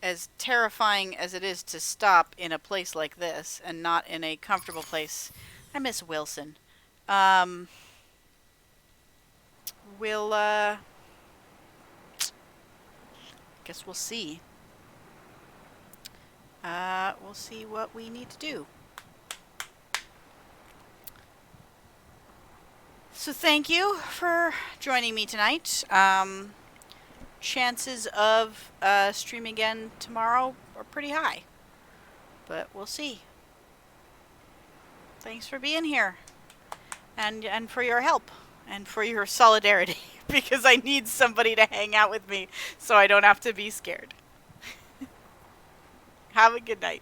as terrifying as it is to stop in a place like this and not in a comfortable place, I miss Wilson. We'll, guess we'll see. We'll see what we need to do. So thank you for joining me tonight. Chances of streaming again tomorrow are pretty high, but we'll see. Thanks for being here, and for your help, and for your solidarity, because I need somebody to hang out with me so I don't have to be scared. Have a good night.